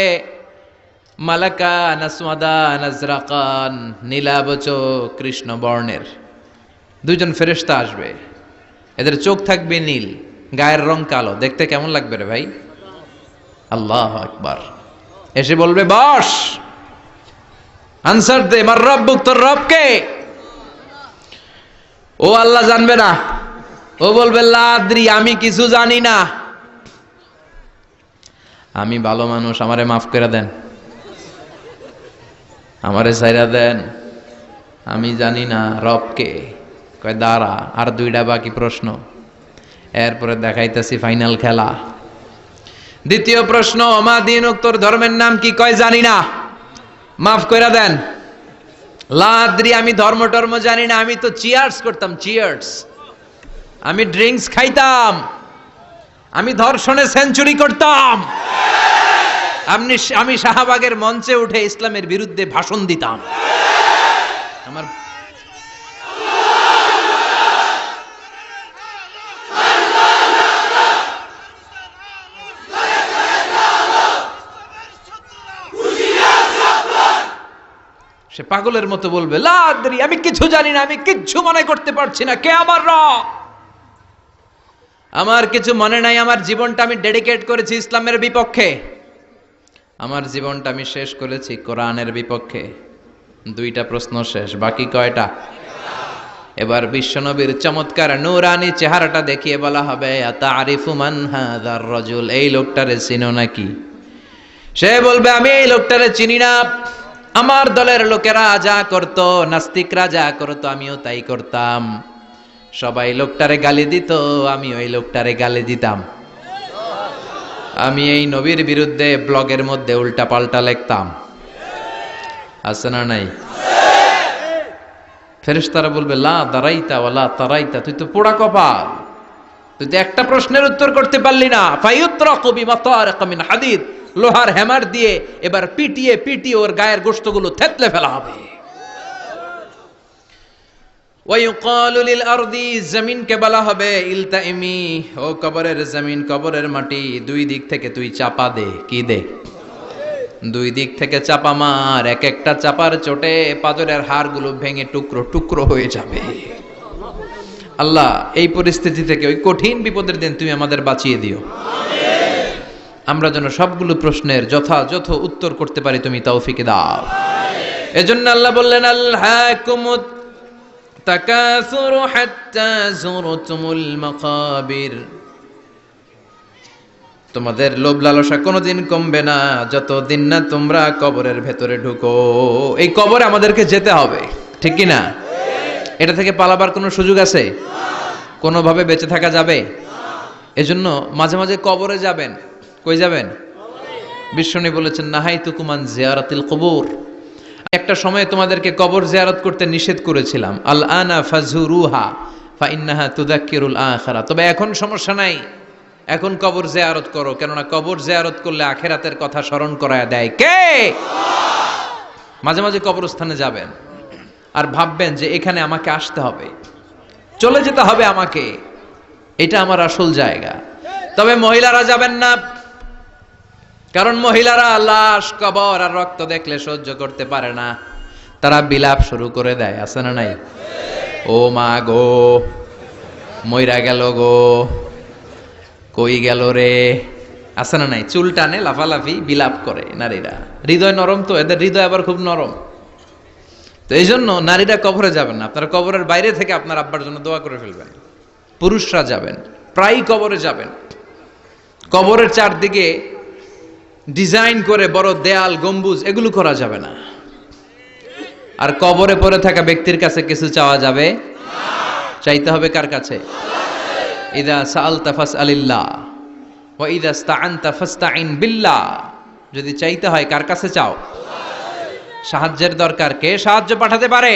মালাকা নাসওয়াদা নাজরাকান, নীলাবচ কৃষ্ণ বর্ণের দুইজন ফেরেশতা আসবে। এদের চোখ থাকবে নীল, গায়ের রং কালো। দেখতে কেমন লাগবে রে ভাই? আল্লাহু আকবার। এসে বলবে বস, আনসার দে, মার রব্বুক, তোর রব কে? ও আল্লাহ জানবে না। ও বলবে লা আদ্রি, আমি কিছু জানি না। আমি ভালো মানুষ, আমারে মাফ করে দেন, আমারে ছাইরা দেন, আমি জানি না রব কে। কয় দাঁড়া, আর দুইটা বাকি প্রশ্ন, এরপরে দেখাইতেছি ফাইনাল খেলা। দ্বিতীয় প্রশ্ন, আমা দীনুক, তোর ধর্মের নাম কি? কয় জানি না, মাফ করে দেন। লা আদ্রি, আমি ধর্ম টর্ম জানি না, আমি তো চিয়ার্স করতাম, চিয়ার্স, আমি ড্রিঙ্কস খাইতাম, আমি ধর্ষণে সেঞ্চুরি করতাম, আমি শাহবাগের মঞ্চে উঠে ইসলামের বিরুদ্ধে ভাষণ দিতাম। আমার সে পাগলের মতো বলবে লা আদ্রি, আমি কিছু জানি না, আমি কিচ্ছু মনে করতে পারছি না, কে আমার রব? আমার কিছু মনে নাই। আমার জীবনটা আমি ডেডিকেট করেছি ইসলামের বিপক্ষে, আমার জীবনটা আমি শেষ করেছি কোরআনের বিপক্ষে। দুইটা প্রশ্ন শেষ, বাকি কয়টা? এবার বিশ্বনবীর চমৎকার নূরানি চেহারাটা দেখিয়ে বলা হবে আতারিফু মান হাযার রাজুল, এই লোকটারে চিনো নাকি? সে বলবে আমি এই লোকটারে চিনি না। আমার দলের লোকেরা যা করত, নাস্তিকরা যা করত, আমিও তাই করতাম। সবাই লোকটারে গালি দিত, আমি ওই লোকটারে গালি দিতাম। আমি এই নবীর বিরুদ্ধে ব্লগের মধ্যে উল্টা পাল্টা লিখতাম। আছে না নাই? ফেরেশতারা বলবে লা দারাইতা ওয়ালা তারাইতা, তুই তো পোড়া কপাল, তুই তো একটা প্রশ্নের উত্তর করতে পারলি না। ফায়ুতরাকু বিমাতারিক মিন হাদিদ, লোহার হ্যামার দিয়ে এবার পিটিয়ে পিটিয়ে ওর গায়ের গোশতগুলো থেতলে ফেলা হবে। ওয়ায়ুকালু লিল আরদি, জমিনকে বলা হবে ইলতাইমি, ও কবরের জমিন, কবরের মাটি, দুই দিক থেকে তুই চাপা দে। কি দে? দুই দিক থেকে চাপা মার, এক একটা চাপার চোটে পাজরের হাড়গুলো ভেঙে টুকরো টুকরো হয়ে যাবে। আল্লাহ এই পরিস্থিতি থেকে, ওই কঠিন বিপদের দিন তুমি আমাদের বাঁচিয়ে দিও। আমরা যেন সবগুলো প্রশ্নের যথাযথ উত্তর করতে পারি, তুমি তৌফিক দাও। এজন্য আল্লাহ বললেন আলহাকুমুত তাকাসুরু হাত্তা যুরতুমুল মাকাবির, তোমাদের লোভ লালসা কোনোদিন কমবে না যতদিন না তোমরা কবরের ভেতরে ঢুকো। এই কবরে আমাদেরকে যেতে হবে, ঠিক কি না? এটা থেকে পালাবার কোনো সুযোগ আছে? কোনোভাবে বেঁচে থাকা যাবে? এজন্য মাঝে মাঝে কবরে যাবেন। কই যাবেন? বিশ্বনী বলেছেন নাহাইতুকুম আন জিয়ারাতিল কুবুর, একটা সময় তোমাদেরকে কবর জিয়ারত করতে নিষেধ করেছিলাম। আল আনা ফাজুরুহা ফাইন্নাহা তুযাক্কিরুল আখিরা, তবে এখন সমস্যা নাই, এখন কবর জিয়ারত করো, কেননা কবর জিয়ারত করলে আখিরাতের কথা স্মরণ করায় দেয় কে? মাঝে মাঝে কবরস্থানে যাবেন আর ভাববেন যে এখানে আমাকে আসতে হবে, চলে যেতে হবে আমাকে, এটা আমার আসল জায়গা। তবে মহিলারা যাবেন না, কারণ মহিলারা লাশ, কবর আর রক্ত দেখলে সহ্য করতে পারে না, তারা বিলাপ শুরু করে দেয়। আছে না নাই? ও মা গো, মইরা গেল গো, কই গেল রে, আছে না নাই? চুল টানে, লাফালাফি, বিলাপ করে নারীরা। হৃদয় নরম তো, এদের হৃদয় আবার খুব নরম। তো এই জন্য নারীরা কবরে যাবেন না, আপনারা কবরের বাইরে থেকে আপনার আব্বার জন্য দোয়া করে ফেলবেন। পুরুষরা যাবেন, প্রায় কবরে যাবেন। কবরের চারদিকে ডিজাইন করে বড় দেয়াল, গম্বুজ, এগুলো করা যাবে না। আর কবরে পড়ে থাকা ব্যক্তির কাছে কিছু চাওয়া যাবে? চাইতে হবে কার কাছে? ইদা সাআলতা ফাসআলিল্লাহ ওয়া ইদা ইসতাআনতা ফাসতাইন বিল্লাহ, যদি চাইতে হয় কার কাছে চাও? সাহায্যের দরকার, কে সাহায্য পাঠাতে পারে?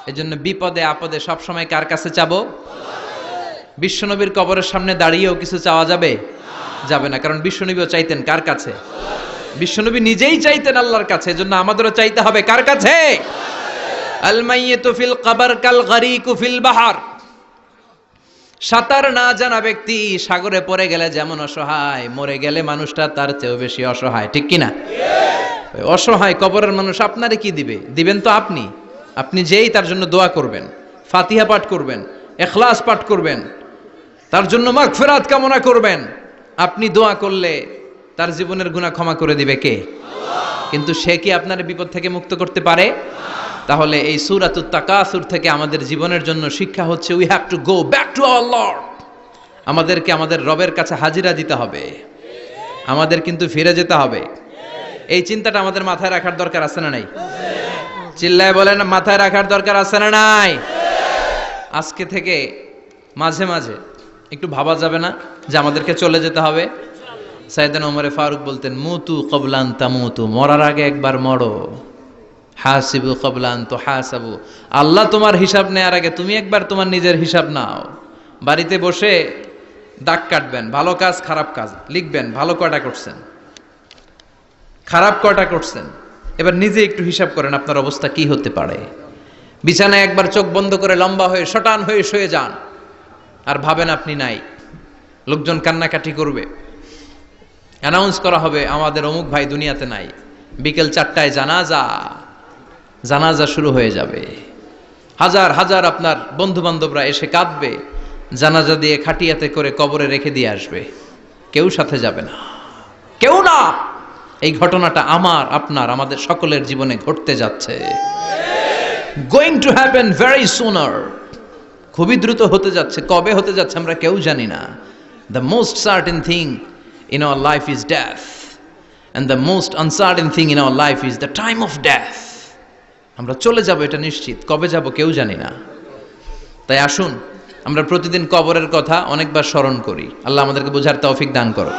এজন্য বিপদে আপদে সব সময় কার কাছে চাবো? বিশ্বনবীর কবরের সামনে দাঁড়িয়েও কিছু চাওয়া যাবে? যাবে না, কারণ বিশ্বনবীও চাইতেন কার কাছে? বিশ্বনবী নিজেই চাইতেন আল্লাহর কাছে। এজন্য আমাদেরও চাইতে হবে কার কাছে? আল মাইয়িতু ফিল কবর কাল গরীকু ফিল বাহর, সাঁতার না জানা ব্যক্তি সাগরে পড়ে গেলে যেমন অসহায়, মরে গেলে মানুষটা তার চেয়েও বেশি অসহায়, ঠিক কি না? অসহায় কবরের মানুষ আপনারে কি দিবে? দিবেন তো আপনি। আপনি যেই তার জন্য দোয়া করবেন, ফাতিহা পাঠ করবেন, ইখলাস পাঠ করবেন, তার জন্য মাগফিরাত কামনা করবেন, আপনি দোয়া করলে তার জীবনের গুনাহ ক্ষমা করে দিবে কে? কিন্তু সে কি আপনার বিপদ থেকে মুক্ত করতে পারে? তাহলে এই সূরাতুত তাকাসুর থেকে আমাদের জীবনের জন্য শিক্ষা হচ্ছে we have to go back to our Lord. আমাদেরকে আমাদের রবের কাছে হাজিরা দিতে হবে, আমাদের কিন্তু ফিরে যেতে হবে। এই চিন্তাটা আমাদের মাথায় রাখার দরকার আছে না নাই? চিল্লায় বলেন, মাথায় রাখার দরকার আছে না নাই? আজকে থেকে মাঝে মাঝে একটু ভাবা যাবে না যে আমাদেরকে চলে যেতে হবে? সাইয়েদনা ওমর ফারুক বলতেন মুতু ক্বাবলা আন তামুতু, মরার আগে একবার মরো। হাসিবু ক্বাবলা আন তুহাসাবু, আল্লাহ তোমার হিসাব নেওয়ার আগে তুমি একবার তোমার নিজের হিসাব নাও। বাড়িতে বসে দাগ কাটবেন, ভালো কাজ খারাপ কাজ লিখবেন, ভালো কয়টা করছেন, খারাপ কয়টা করছেন, এবার নিজে একটু হিসাব করেন আপনার অবস্থা কি হতে পারে। বিছানায় একবার চোখ বন্ধ করে লম্বা হয়ে শটান হয়ে শুয়ে যান আর ভাবেন আপনি নাই। লোকজন কান্নাকাটি করবে, অ্যানাউন্স করা হবে আমাদের অমুক ভাই দুনিয়াতে নাই। বিকেল 4টায় জানাজা শুরু হয়ে যাবে। হাজার হাজার আপনার বন্ধু বান্ধবরা এসে কাঁদবে, জানাজা দিয়ে খাটিয়াতে করে কবরে রেখে দিয়ে আসবে। কেউ সাথে যাবে না, কেউ না। এই ঘটনাটা আমার, আপনার, আমাদের সকলের জীবনে ঘটতে যাচ্ছে। গোয়িং টু হ্যাপেন ভেরি সুনার, খুবই দ্রুত হতে যাচ্ছে। কবে হতে যাচ্ছে আমরা কেউ জানি না। The most certain thing in our life is death, and the most uncertain thing in our life is the time of death. আমরা চলে যাব, এটা নিশ্চিত। কবে যাব কেউ জানি না। তাই আসুন আমরা প্রতিদিন কবরের কথা অনেকবার স্মরণ করি। আল্লাহ আমাদেরকে বোঝার তৌফিক দান করো।